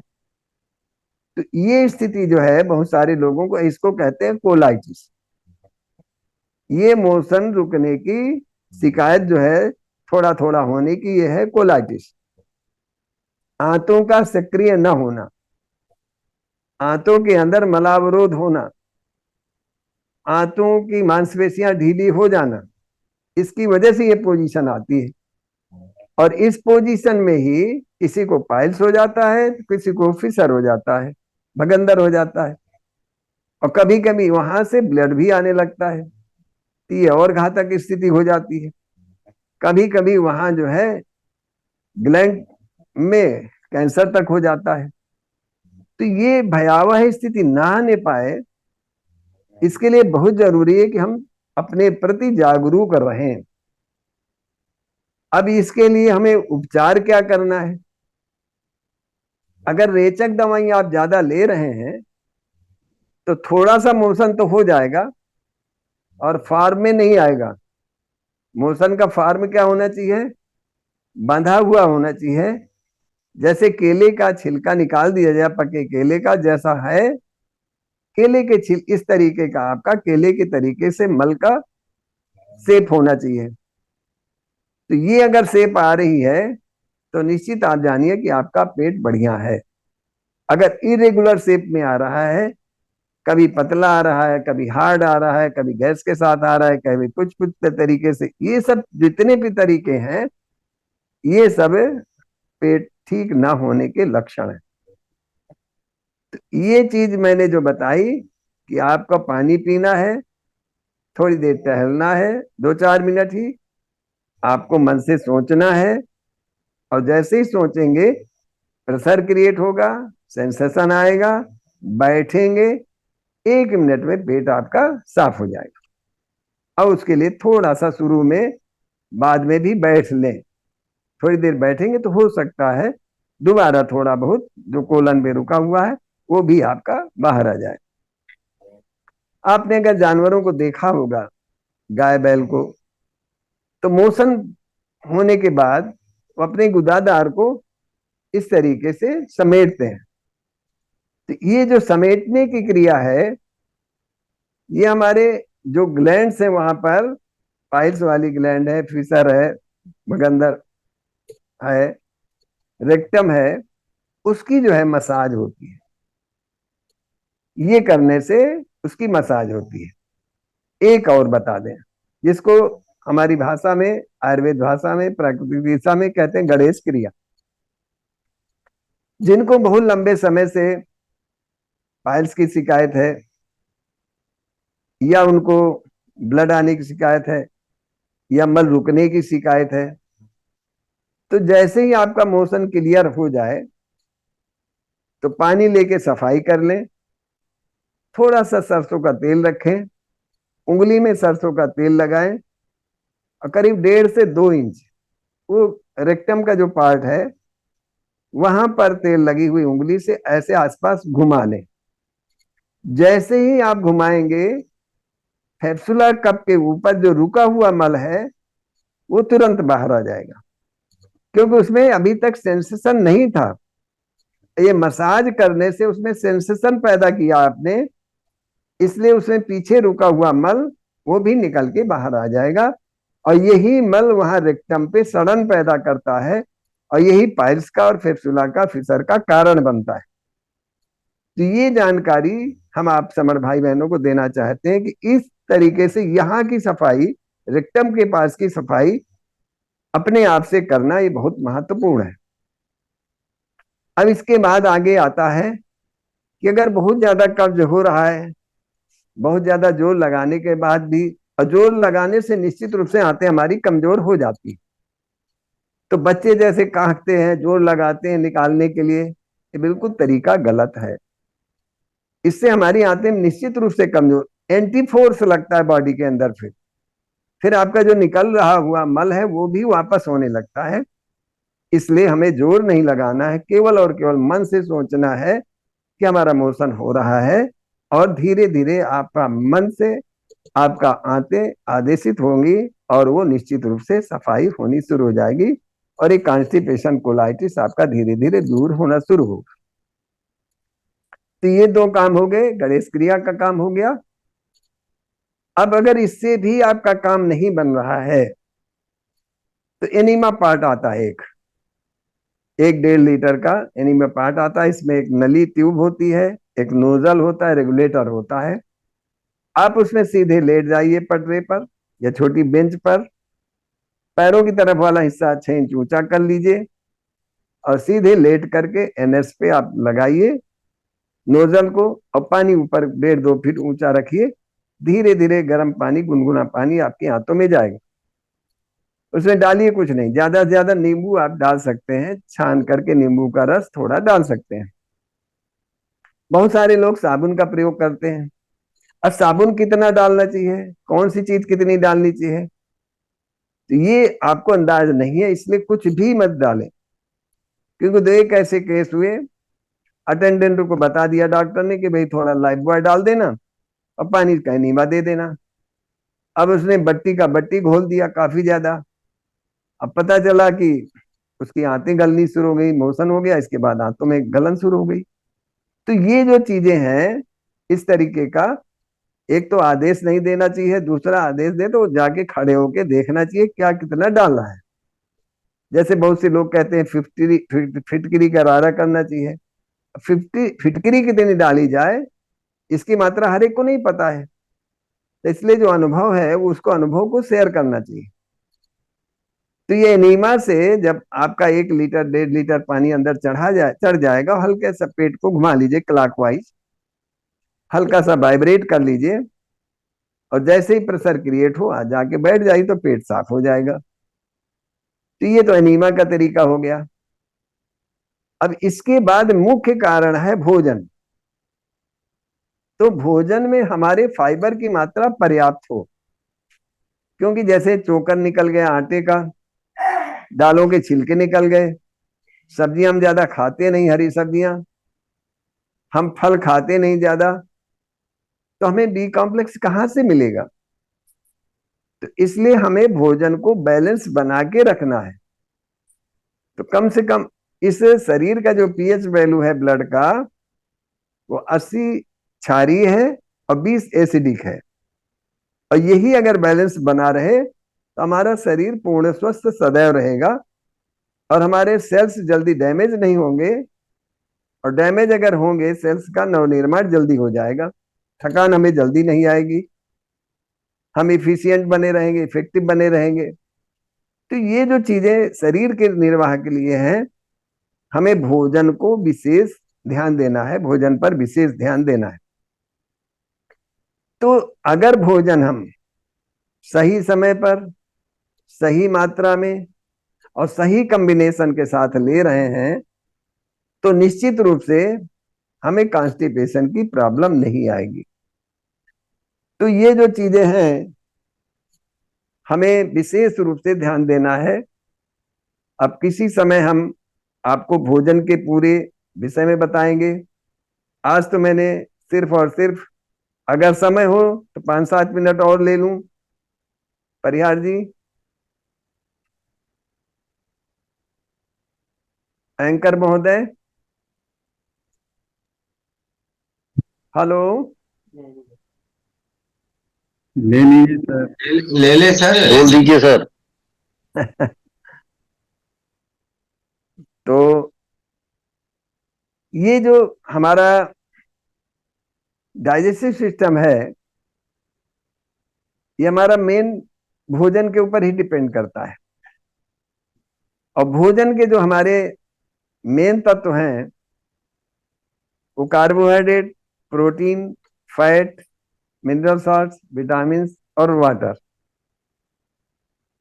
[SPEAKER 1] तो ये स्थिति जो है बहुत सारे लोगों को, इसको कहते हैं कोलाइटिस। ये मोशन रुकने की शिकायत जो है, थोड़ा थोड़ा होने की, ये है कोलाइटिस। आंतों का सक्रिय न होना, आंतों के अंदर मलावरोध होना, आंतों की मांसपेशियां ढीली हो जाना, इसकी वजह से ये पोजीशन आती है। और इस पोजीशन में ही किसी को पाइल्स हो जाता है, किसी को फिशर हो जाता है, भगंदर हो जाता है, और कभी कभी वहां से ब्लड भी आने लगता है, तो ये और घातक स्थिति हो जाती है। कभी कभी वहां जो है ग्लैंड में कैंसर तक हो जाता है। तो ये भयावह स्थिति ना आने पाए, इसके लिए बहुत जरूरी है कि हम अपने प्रति जागरूक रहें। अब इसके लिए हमें उपचार क्या करना है? अगर रेचक दवाई आप ज्यादा ले रहे हैं तो थोड़ा सा मोशन तो हो जाएगा और फॉर्म में नहीं आएगा। मोशन का फॉर्म क्या होना चाहिए? बंधा हुआ होना चाहिए। जैसे केले का छिलका निकाल दिया जाए, पके केले का जैसा है, केले के छिल इस तरीके का आपका केले के तरीके से मल का शेप होना चाहिए। तो ये अगर शेप आ रही है तो निश्चित आप जानिए कि आपका पेट बढ़िया है। अगर इरेगुलर शेप में आ रहा है, कभी पतला आ रहा है, कभी हार्ड आ रहा है, कभी गैस के साथ आ रहा है, कभी कुछ कुछ तरीके से, ये सब जितने भी तरीके हैं, ये सब पेट ठीक ना होने के लक्षण है। तो ये चीज मैंने जो बताई कि आपका पानी पीना है, थोड़ी देर टहलना है, 2-4 मिनट ही, आपको मन से सोचना है, और जैसे ही सोचेंगे प्रेशर क्रिएट होगा, सेंसेशन आएगा, बैठेंगे, 1 मिनट में पेट आपका साफ हो जाएगा। और उसके लिए थोड़ा सा शुरू में, बाद में भी बैठ लें, थोड़ी देर बैठेंगे तो हो सकता है दोबारा थोड़ा बहुत जो कोलन में रुका हुआ है वो भी आपका बाहर आ जाए। आपने अगर जानवरों को देखा होगा, गाय बैल को, तो मोशन होने के बाद वो अपने गुदादार को इस तरीके से समेटते हैं। तो ये जो समेटने की क्रिया है, ये हमारे जो ग्लैंड्स है वहां पर, पाइल्स वाली ग्लैंड है, फिशर है, भगंदर है, रेक्टम है, उसकी जो है मसाज होती है। ये करने से उसकी मसाज होती है। एक और बता दें, जिसको हमारी भाषा में, आयुर्वेद भाषा में, प्राकृतिक भाषा में कहते हैं गणेश क्रिया। जिनको बहुत लंबे समय से पाइल्स की शिकायत है, या उनको ब्लड आने की शिकायत है, या मल रुकने की शिकायत है, तो जैसे ही आपका मोशन क्लियर हो जाए तो पानी लेके सफाई कर लें, थोड़ा सा सरसों का तेल रखें, उंगली में सरसों का तेल लगाएं, और करीब 1.5 से 2 इंच वो रेक्टम का जो पार्ट है वहां पर तेल लगी हुई उंगली से ऐसे आसपास घुमा लें। जैसे ही आप घुमाएंगे, फेफसुलर कप के ऊपर जो रुका हुआ मल है वो तुरंत बाहर आ जाएगा, क्योंकि उसमें अभी तक सेंसेशन नहीं था। ये मसाज करने से उसमें सेंसेशन पैदा किया आपने, इसलिए उसमें पीछे रुका हुआ मल वो भी निकल के बाहर आ जाएगा। और यही मल वहां रेक्टम पे सड़न पैदा करता है, और यही पाइल्स का और फेफसुला का फिशर का कारण बनता है। तो ये जानकारी हम आप समर भाई बहनों को देना चाहते हैं कि इस तरीके से यहाँ की सफाई, रेक्टम के पास की सफाई अपने आप से करना ये बहुत महत्वपूर्ण है। अब इसके बाद आगे आता है कि अगर बहुत ज्यादा कब्ज हो रहा है, बहुत ज्यादा जोर लगाने के बाद भी, और जोर लगाने से निश्चित रूप से आंतें हमारी कमजोर हो जाती, तो बच्चे जैसे कांपते हैं, जोर लगाते हैं निकालने के लिए, ये बिल्कुल तरीका गलत है। इससे हमारी आंतें निश्चित रूप से कमजोर, एंटी फोर्स लगता है बॉडी के अंदर, फिर आपका जो निकल रहा हुआ मल है वो भी वापस होने लगता है। इसलिए हमें जोर नहीं लगाना है, केवल और केवल मन से सोचना है कि हमारा मोशन हो रहा है, और धीरे धीरे आपका मन से आपका आंतें आदेशित होंगी और वो निश्चित रूप से सफाई होनी शुरू हो जाएगी, और एक कॉन्स्टिपेशन कोलाइटिस आपका धीरे धीरे दूर होना शुरू होगा। तो ये दो काम हो गए, गणेश क्रिया का काम हो गया। अब अगर इससे भी आपका काम नहीं बन रहा है तो एनीमा पार्ट आता है, एक 1-1.5 लीटर का एनीमा पार्ट आता है। इसमें एक नली ट्यूब होती है, एक नोजल होता है, रेगुलेटर होता है। आप उसमें सीधे लेट जाइए पटरे पर या छोटी बेंच पर, पैरों की तरफ वाला हिस्सा 6 इंच ऊंचा कर लीजिए और सीधे लेट करके एनएस पे आप लगाइए नोजल को, और पानी ऊपर 1.5-2 फीट ऊंचा रखिए। धीरे धीरे गर्म पानी, गुनगुना पानी आपके हाथों में जाएगा। उसमें डालिए कुछ नहीं, ज्यादा से ज्यादा नींबू आप डाल सकते हैं, छान करके नींबू का रस थोड़ा डाल सकते हैं। बहुत सारे लोग साबुन का प्रयोग करते हैं। अब साबुन कितना डालना चाहिए, कौन सी चीज कितनी डालनी चाहिए, तो ये आपको अंदाज नहीं है, इसलिए कुछ भी मत डालें। क्योंकि दो एक ऐसे केस हुए, अटेंडेंट को बता दिया डॉक्टर ने कि भाई थोड़ा लाइफ बॉय डाल देना और पानी का नींबा दे देना। अब उसने बट्टी का बट्टी घोल दिया काफी ज्यादा। अब पता चला कि उसकी आंतें गलनी शुरू हो गई, मोशन हो गया, इसके बाद आंतों में गलन शुरू हो गई। तो ये जो चीजें हैं इस तरीके का, एक तो आदेश नहीं देना चाहिए, दूसरा आदेश दे तो जाके खड़े होके देखना चाहिए क्या कितना डालना है। जैसे बहुत से लोग कहते हैं फिटकरी करारा करना चाहिए। 50 फिटकरी कितनी डाली जाए इसकी मात्रा हर एक को नहीं पता है, तो इसलिए जो अनुभव है वो उसको अनुभव को शेयर करना चाहिए। तो ये एनीमा से जब आपका 1 लीटर 1.5 लीटर पानी अंदर चढ़ जाएगा, हल्के सा पेट को घुमा लीजिए क्लॉकवाइज, हल्का सा वाइब्रेट कर लीजिए, और जैसे ही प्रेशर क्रिएट हो आ जाके बैठ जाए तो पेट साफ हो जाएगा। तो ये तो एनीमा का तरीका हो गया। अब इसके बाद मुख्य कारण है भोजन। तो भोजन में हमारे फाइबर की मात्रा पर्याप्त हो, क्योंकि जैसे चोकर निकल गया आटे का, दालों के छिलके निकल गए, सब्जियां हम ज्यादा खाते नहीं, हरी सब्जियां, हम फल खाते नहीं ज्यादा, तो हमें बी कॉम्प्लेक्स कहाँ से मिलेगा। तो इसलिए हमें भोजन को बैलेंस बना के रखना है। तो कम से कम इस शरीर का जो पीएच वैल्यू है ब्लड का, वो 80 क्षारीय है और 20 एसिडिक है, और यही अगर बैलेंस बना रहे तो हमारा शरीर पूर्ण स्वस्थ सदैव रहेगा, और हमारे सेल्स जल्दी डैमेज नहीं होंगे, और डैमेज अगर होंगे सेल्स का नवनिर्माण जल्दी हो जाएगा, थकान हमें जल्दी नहीं आएगी, हम इफिशियंट बने रहेंगे, इफेक्टिव बने रहेंगे। तो ये जो चीजें शरीर के निर्वाह के लिए हैं, हमें भोजन को विशेष ध्यान देना है, भोजन पर विशेष ध्यान देना है। तो अगर भोजन हम सही समय पर, सही मात्रा में और सही कॉम्बिनेशन के साथ ले रहे हैं, तो निश्चित रूप से हमें कॉन्स्टिपेशन की प्रॉब्लम नहीं आएगी। तो ये जो चीजें हैं हमें विशेष रूप से ध्यान देना है। अब किसी समय हम आपको भोजन के पूरे विषय में बताएंगे। आज तो मैंने सिर्फ और सिर्फ, अगर समय हो तो 5-7 मिनट और ले लूं। परिहार जी, एंकर महोदय, हेलो।
[SPEAKER 3] ले लीजिए सर।
[SPEAKER 2] ले ले सर।
[SPEAKER 4] बोल दीजिए सर।
[SPEAKER 1] तो ये जो हमारा डाइजेस्टिव सिस्टम है, ये हमारा मेन भोजन के ऊपर ही डिपेंड करता है। और भोजन के जो हमारे मेन तत्व हैं वो carbohydrate, protein, fat, mineral salts, vitamin और वाटर।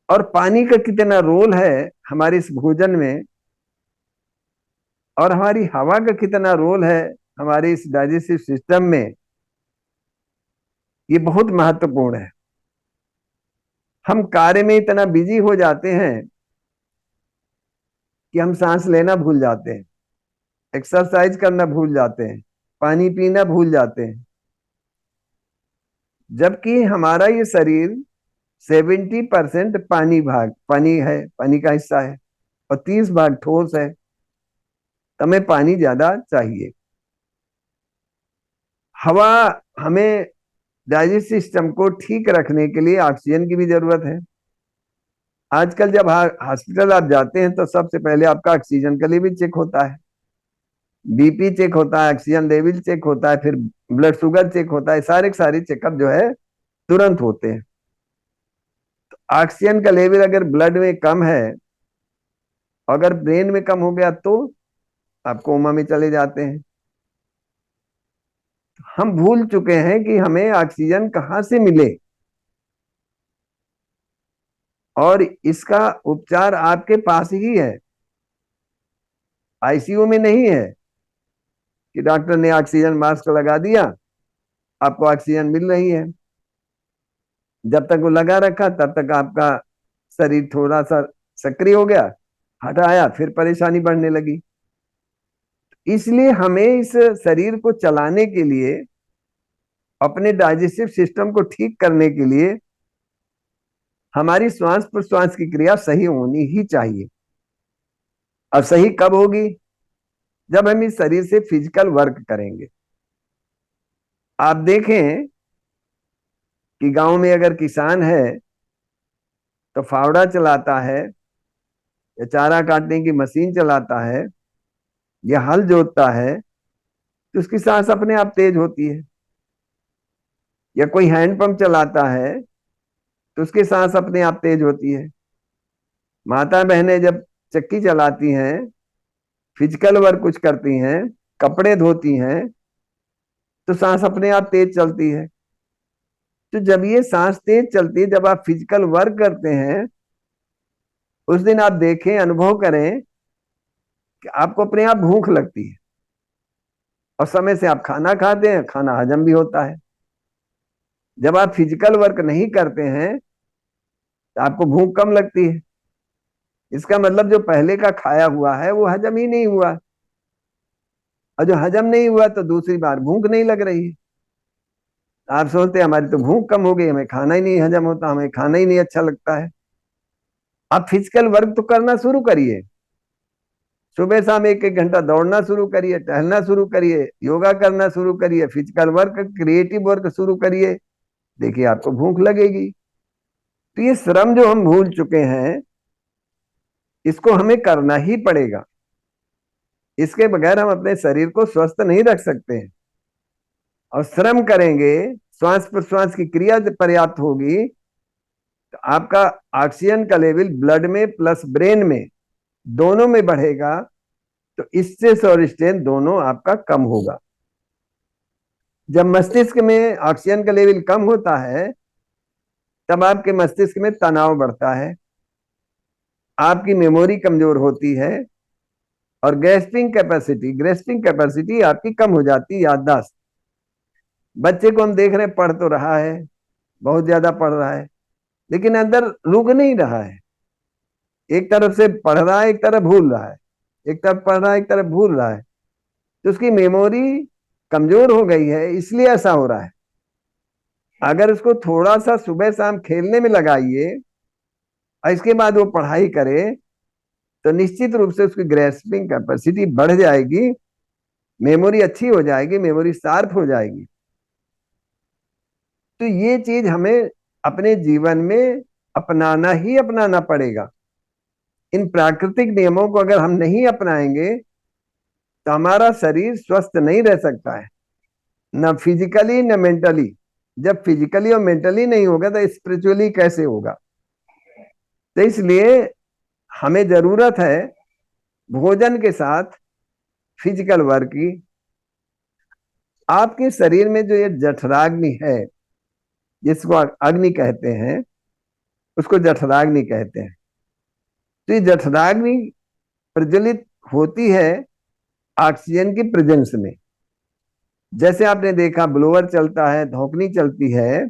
[SPEAKER 1] और पानी का कितना रोल है हमारे इस भोजन में, और हमारी हवा का कितना रोल है हमारे इस डाइजेस्टिव सिस्टम में, ये बहुत महत्वपूर्ण है। हम कार्य में इतना बिजी हो जाते हैं कि हम सांस लेना भूल जाते हैं, एक्सरसाइज करना भूल जाते हैं, पानी पीना भूल जाते हैं। जबकि हमारा ये शरीर 70% पानी है, पानी का हिस्सा है, और 30 भाग ठोस है। तो हमें पानी ज्यादा चाहिए। हवा हमें डाइजेस्टिव सिस्टम को ठीक रखने के लिए ऑक्सीजन की भी जरूरत है। आजकल जब हॉस्पिटल आप जाते हैं तो सबसे पहले आपका ऑक्सीजन का लेवल चेक होता है, बीपी चेक होता है, ऑक्सीजन लेवल चेक होता है, फिर ब्लड शुगर चेक होता है। सारे के सारे चेकअप जो है तुरंत होते हैं। तो ऑक्सीजन का लेवल अगर ब्लड में कम है, अगर ब्रेन में कम हो गया तो आप कोमा में चले जाते हैं। हम भूल चुके हैं कि हमें ऑक्सीजन कहाँ से मिले, और इसका उपचार आपके पास ही है, आईसीयू में नहीं है कि डॉक्टर ने ऑक्सीजन मास्क लगा दिया, आपको ऑक्सीजन मिल रही है। जब तक वो लगा रखा तब तक आपका शरीर थोड़ा सा सक्रिय हो गया, हटाया फिर परेशानी बढ़ने लगी। इसलिए हमें इस शरीर को चलाने के लिए, अपने डाइजेस्टिव सिस्टम को ठीक करने के लिए, हमारी श्वास प्रश्वास की क्रिया सही होनी ही चाहिए। अब सही कब होगी? जब हम इस शरीर से फिजिकल वर्क करेंगे। आप देखें कि गांव में अगर किसान है तो फावड़ा चलाता है, या चारा काटने की मशीन चलाता है, या हल जोतता है, तो उसकी सांस अपने आप तेज होती है। या कोई हैंडपंप चलाता है तो उसकी सांस अपने आप तेज होती है। माता बहनें जब चक्की चलाती हैं, फिजिकल वर्क कुछ करती हैं, कपड़े धोती हैं, तो सांस अपने आप तेज चलती है। तो जब ये सांस तेज चलती है, जब आप फिजिकल वर्क करते हैं, उस दिन आप देखें, अनुभव करें कि आपको अपने आप भूख लगती है, और समय से आप खाना खाते हैं, खाना हजम भी होता है। जब आप फिजिकल वर्क नहीं करते हैं तो आपको भूख कम लगती है। इसका मतलब जो पहले का खाया हुआ है वो हजम ही नहीं हुआ, और जो हजम नहीं हुआ तो दूसरी बार भूख नहीं लग रही। आप सोचते हैं हमारी तो भूख कम हो गई, हमें खाना ही नहीं हजम होता, हमें खाना ही नहीं अच्छा लगता है। आप फिजिकल वर्क तो करना शुरू करिए, सुबह शाम 1-1 घंटा दौड़ना शुरू करिए, टहलना शुरू करिए, योगा करना शुरू करिए, फिजिकल वर्क, क्रिएटिव वर्क शुरू करिए। देखिए आपको भूख लगेगी। तो ये श्रम जो हम भूल चुके हैं, इसको हमें करना ही पड़ेगा। इसके बगैर हम अपने शरीर को स्वस्थ नहीं रख सकते हैं। और श्रम करेंगे, श्वास प्रश्वास की क्रिया पर्याप्त होगी, तो आपका ऑक्सीजन का लेवल ब्लड में प्लस ब्रेन में दोनों में बढ़ेगा। तो स्ट्रेस और स्ट्रेन दोनों आपका कम होगा। जब मस्तिष्क में ऑक्सीजन का लेवल कम होता है, तब आपके मस्तिष्क में तनाव बढ़ता है, आपकी मेमोरी कमजोर होती है, और ग्रेस्पिंग कैपेसिटी आपकी कम हो जाती है, याददाश्त। बच्चे को हम देख रहे हैं, पढ़ तो रहा है, बहुत ज्यादा पढ़ रहा है, लेकिन अंदर रुक नहीं रहा है। एक तरफ से पढ़ रहा है, एक तरफ भूल रहा है, एक तरफ पढ़ रहा है, एक तरफ भूल रहा है। तो उसकी मेमोरी कमजोर हो गई है, इसलिए ऐसा हो रहा है। अगर उसको थोड़ा सा सुबह शाम खेलने में लगाइए और इसके बाद वो पढ़ाई करे, तो निश्चित रूप से उसकी ग्रेस्पिंग कैपेसिटी बढ़ जाएगी, मेमोरी अच्छी हो जाएगी, मेमोरी शार्प हो जाएगी। तो ये चीज हमें अपने जीवन में अपनाना ही अपनाना पड़ेगा। इन प्राकृतिक नियमों को अगर हम नहीं अपनाएंगे तो हमारा शरीर स्वस्थ नहीं रह सकता है, न फिजिकली न मेंटली। जब फिजिकली और मेंटली नहीं होगा तो स्पिरिचुअली कैसे होगा? तो इसलिए हमें जरूरत है भोजन के साथ फिजिकल वर्क की, आपके शरीर में जो ये जठराग्नि है, जिसको अग्नि कहते हैं, उसको जठराग्नि कहते हैं। तो ये जठराग्नि प्रज्वलित होती है ऑक्सीजन की प्रेजेंस में। जैसे आपने देखा ब्लोअर चलता है, धौकनी चलती है,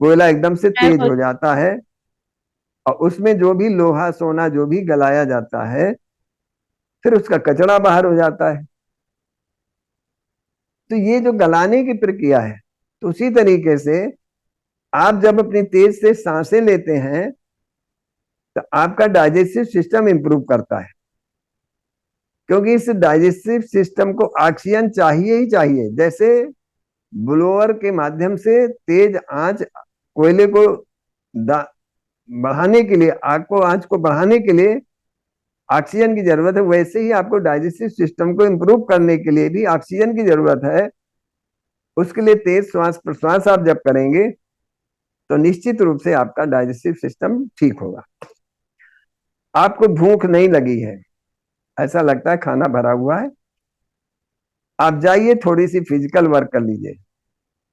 [SPEAKER 1] कोयला एकदम से तेज हो जाता है और उसमें जो भी लोहा सोना जो भी गलाया जाता है, फिर उसका कचरा बाहर हो जाता है। तो ये जो गलाने की प्रक्रिया है, तो उसी तरीके से आप जब अपनी तेज से सांसें लेते हैं तो आपका डाइजेस्टिव सिस्टम इंप्रूव करता है, क्योंकि इस डाइजेस्टिव सिस्टम को ऑक्सीजन चाहिए ही चाहिए। जैसे ब्लोअर के माध्यम से तेज आंच कोयले को बढ़ाने के लिए, आग को आंच को बढ़ाने के लिए ऑक्सीजन की जरूरत है, वैसे ही आपको डाइजेस्टिव सिस्टम को इंप्रूव करने के लिए भी ऑक्सीजन की जरूरत है। उसके लिए तेज श्वास प्रश्वास आप जब करेंगे तो निश्चित रूप से आपका डाइजेस्टिव सिस्टम ठीक होगा। आपको भूख नहीं लगी है, ऐसा लगता है खाना भरा हुआ है, आप जाइए थोड़ी सी फिजिकल वर्क कर लीजिए,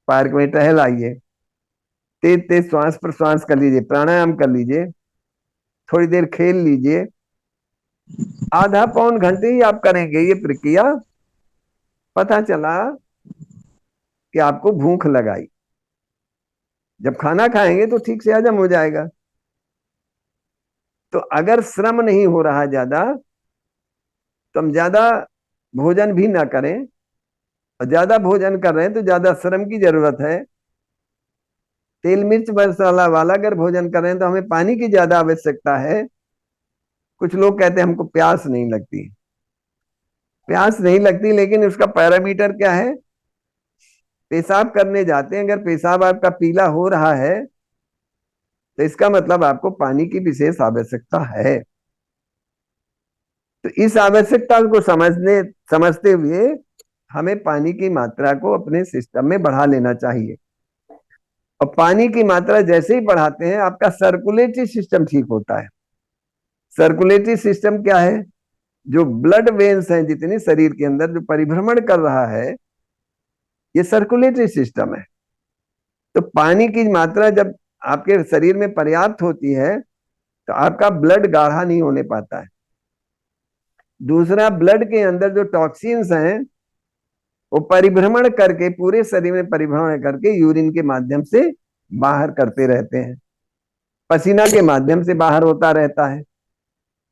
[SPEAKER 1] पार्क में टहल आइए, तेज तेज श्वास प्रश्वास कर लीजिए, प्राणायाम कर लीजिए, थोड़ी देर खेल लीजिए। आधा पौन घंटे ही आप करेंगे ये प्रक्रिया, पता चला कि आपको भूख लगाई। जब खाना खाएंगे तो ठीक से हजम हो जाएगा। तो अगर श्रम नहीं हो रहा ज्यादा, तो हम ज्यादा भोजन भी ना करें, और ज्यादा भोजन कर रहे हैं तो ज्यादा श्रम की जरूरत है। तेल मिर्च मसाला वाला अगर भोजन कर रहे हैं तो हमें पानी की ज्यादा आवश्यकता है। कुछ लोग कहते हैं हमको प्यास नहीं लगती, प्यास नहीं लगती, लेकिन उसका पैरामीटर क्या है? पेशाब करने जाते हैं, अगर पेशाब आपका पीला हो रहा है तो इसका मतलब आपको पानी की विशेष आवश्यकता है। तो इस आवश्यकता को समझते हुए हमें पानी की मात्रा को अपने सिस्टम में बढ़ा लेना चाहिए। और पानी की मात्रा जैसे ही बढ़ाते हैं आपका सर्कुलेटरी सिस्टम ठीक होता है। सर्कुलेटरी सिस्टम क्या है? जो ब्लड वेन्स हैं जितनी शरीर के अंदर जो परिभ्रमण कर रहा है, ये सर्कुलेटरी सिस्टम है। तो पानी की मात्रा जब आपके शरीर में पर्याप्त होती है तो आपका ब्लड गाढ़ा नहीं होने पाता है। दूसरा, ब्लड के अंदर जो टॉक्सिन्स हैं वो परिभ्रमण करके पूरे शरीर में परिभ्रमण करके यूरिन के माध्यम से बाहर करते रहते हैं, पसीना के माध्यम से बाहर होता रहता है।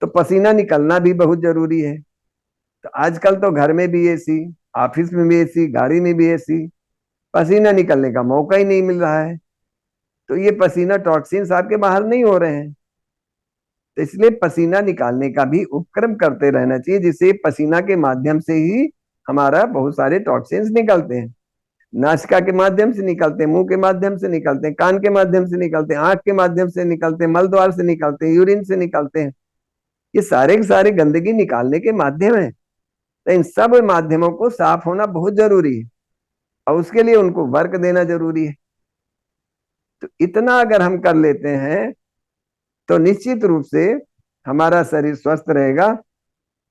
[SPEAKER 1] तो पसीना निकलना भी बहुत जरूरी है। तो आजकल तो घर में भी एसी, ऑफिस में भी एसी, गाड़ी में भी एसी, पसीना निकलने का मौका ही नहीं मिल रहा है। तो ये पसीना टॉक्सिन्स आपके बाहर नहीं हो रहे हैं। तो इसलिए पसीना निकालने का भी उपक्रम करते रहना चाहिए, जिससे पसीना के माध्यम से ही हमारा बहुत सारे टॉक्सिन्स निकलते हैं। नासिका के माध्यम से निकलते हैं, मुंह के माध्यम से निकलते हैं, कान के माध्यम से निकलते हैं, आंख के माध्यम से निकलते हैं, मल द्वार से निकलते हैं, यूरिन से निकलते हैं। ये सारे के सारे गंदगी निकालने के माध्यम है। तो इन सब माध्यमों को साफ होना बहुत जरूरी है और उसके लिए उनको वर्क देना जरूरी है। तो इतना अगर हम कर लेते हैं तो निश्चित रूप से हमारा शरीर स्वस्थ रहेगा।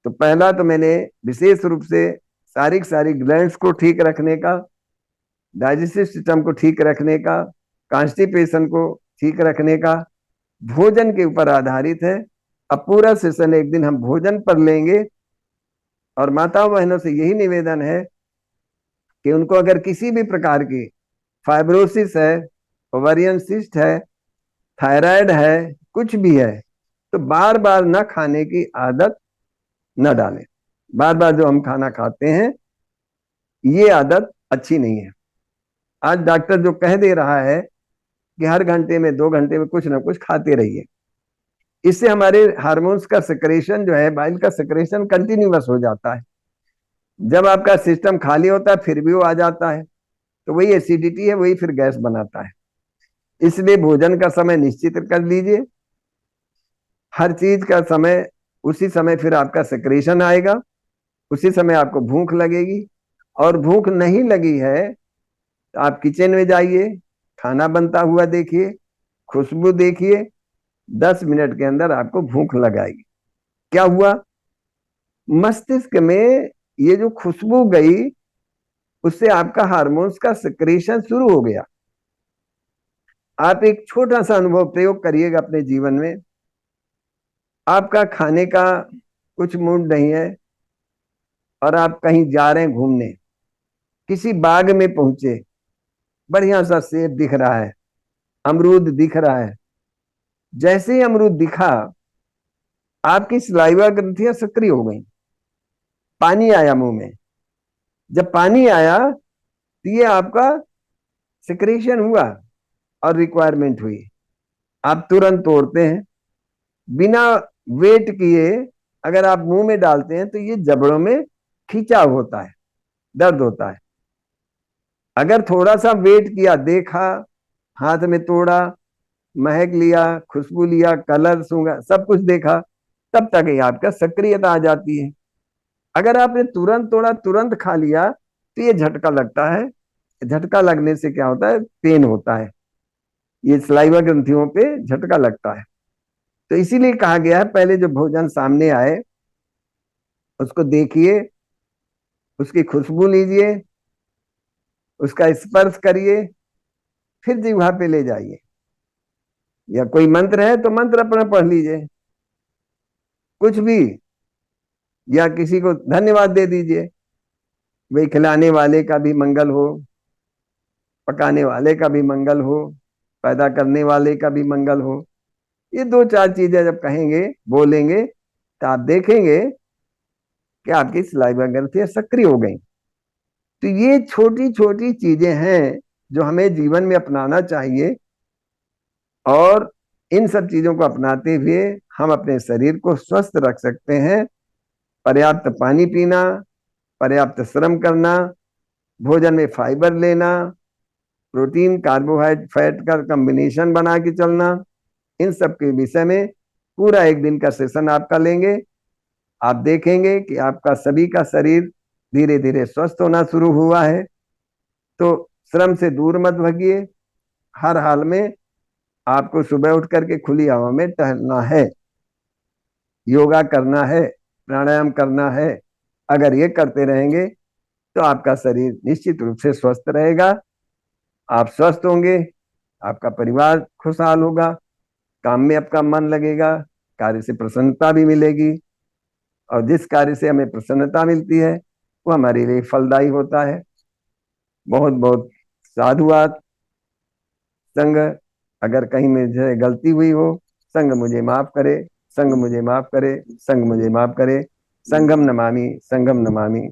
[SPEAKER 1] तो पहला तो मैंने विशेष रूप से सारी ग्लैंड्स को ठीक रखने का, डाइजेस्टिव सिस्टम को ठीक रखने का, कॉन्स्टिपेशन को ठीक रखने का, भोजन के ऊपर आधारित है। अब पूरा सेशन एक दिन हम भोजन पर लेंगे। और माताओं बहनों से यही निवेदन है कि उनको अगर किसी भी प्रकार की फाइब्रोसिस है, ओवरियन सिस्ट है, थायराइड है, कुछ भी है, तो बार बार न खाने की आदत न डालें। बार बार जो हम खाना खाते हैं ये आदत अच्छी नहीं है। आज डॉक्टर जो कह दे रहा है कि हर घंटे में 2 घंटे में कुछ ना कुछ खाते रहिए, इससे हमारे हार्मोन्स का सिक्रेशन जो है, बाइल का सिक्रेशन कंटिन्यूअस हो जाता है। जब आपका सिस्टम खाली होता है फिर भी वो आ जाता है, तो वही एसिडिटी है, वही फिर गैस बनाता है। इसलिए भोजन का समय निश्चित कर लीजिए, हर चीज का समय, उसी समय फिर आपका सिक्रेशन आएगा, उसी समय आपको भूख लगेगी। और भूख नहीं लगी है तो आप किचन में जाइए, खाना बनता हुआ देखिए, खुशबू देखिए, 10 मिनट के अंदर आपको भूख लगाएगी। क्या हुआ? मस्तिष्क में ये जो खुशबू गई उससे आपका हार्मोन्स का सिक्रीशन शुरू हो गया। आप एक छोटा सा अनुभव प्रयोग करिएगा अपने जीवन में। आपका खाने का कुछ मूड नहीं है और आप कहीं जा रहे हैं घूमने, किसी बाग में पहुंचे, बढ़िया सा सेब दिख रहा है, अमरूद दिख रहा है। जैसे ही अमरूद दिखा, आपकी सलाइवा ग्रंथियां सक्रिय हो गई, पानी आया मुंह में। जब पानी आया तो ये आपका सिक्रेशन हुआ और रिक्वायरमेंट हुई। आप तुरंत तोड़ते हैं, बिना वेट किए। अगर आप मुंह में डालते हैं तो ये जबड़ों में खिंचाव होता है, दर्द होता है। अगर थोड़ा सा वेट किया, देखा, हाथ में तोड़ा, महक लिया, खुशबू लिया, कलर सूंघा, सब कुछ देखा, तब तक ही आपका सक्रियता आ जाती है। अगर आपने तुरंत तोड़ा, तुरंत खा लिया, तो ये झटका लगता है। झटका लगने से क्या होता है? पेन होता है। ये सलाइवा ग्रंथियों पे झटका लगता है। तो इसीलिए कहा गया है, पहले जो भोजन सामने आए उसको देखिए, उसकी खुशबू लीजिए, उसका स्पर्श करिए, फिर जिह्वा पे ले जाइए। या कोई मंत्र है तो मंत्र अपना पढ़ लीजिए, कुछ भी, या किसी को धन्यवाद दे दीजिए। वे खिलाने वाले का भी मंगल हो, पकाने वाले का भी मंगल हो, पैदा करने वाले का भी मंगल हो। ये दो चार चीजें जब कहेंगे, बोलेंगे, तो आप देखेंगे कि आपकी सलाइवा ग्रंथियां सक्रिय हो गई। तो ये छोटी छोटी चीजें हैं जो हमें जीवन में अपनाना चाहिए, और इन सब चीजों को अपनाते हुए हम अपने शरीर को स्वस्थ रख सकते हैं। पर्याप्त पानी पीना, पर्याप्त श्रम करना, भोजन में फाइबर लेना, प्रोटीन कार्बोहाइड्रेट फैट का कॉम्बिनेशन बना के चलना, इन सब के विषय में पूरा एक दिन का सेशन आपका लेंगे। आप देखेंगे कि आपका सभी का शरीर धीरे धीरे स्वस्थ होना शुरू हुआ है। तो श्रम से दूर मत भागिए। हर हाल में आपको सुबह उठ करके खुली हवा में टहलना है, योगा करना है, प्राणायाम करना है। अगर ये करते रहेंगे तो आपका शरीर निश्चित रूप से स्वस्थ रहेगा। आप स्वस्थ होंगे, आपका परिवार खुशहाल होगा, काम में आपका मन लगेगा, कार्य से प्रसन्नता भी मिलेगी। और जिस कार्य से हमें प्रसन्नता मिलती है वो हमारे लिए फलदायी होता है। बहुत बहुत साधुवाद। संग, अगर कहीं मुझे गलती हुई हो, संग मुझे माफ करे, संग मुझे माफ करे, संग मुझे माफ करे। संगम नमामि, संगम नमामि।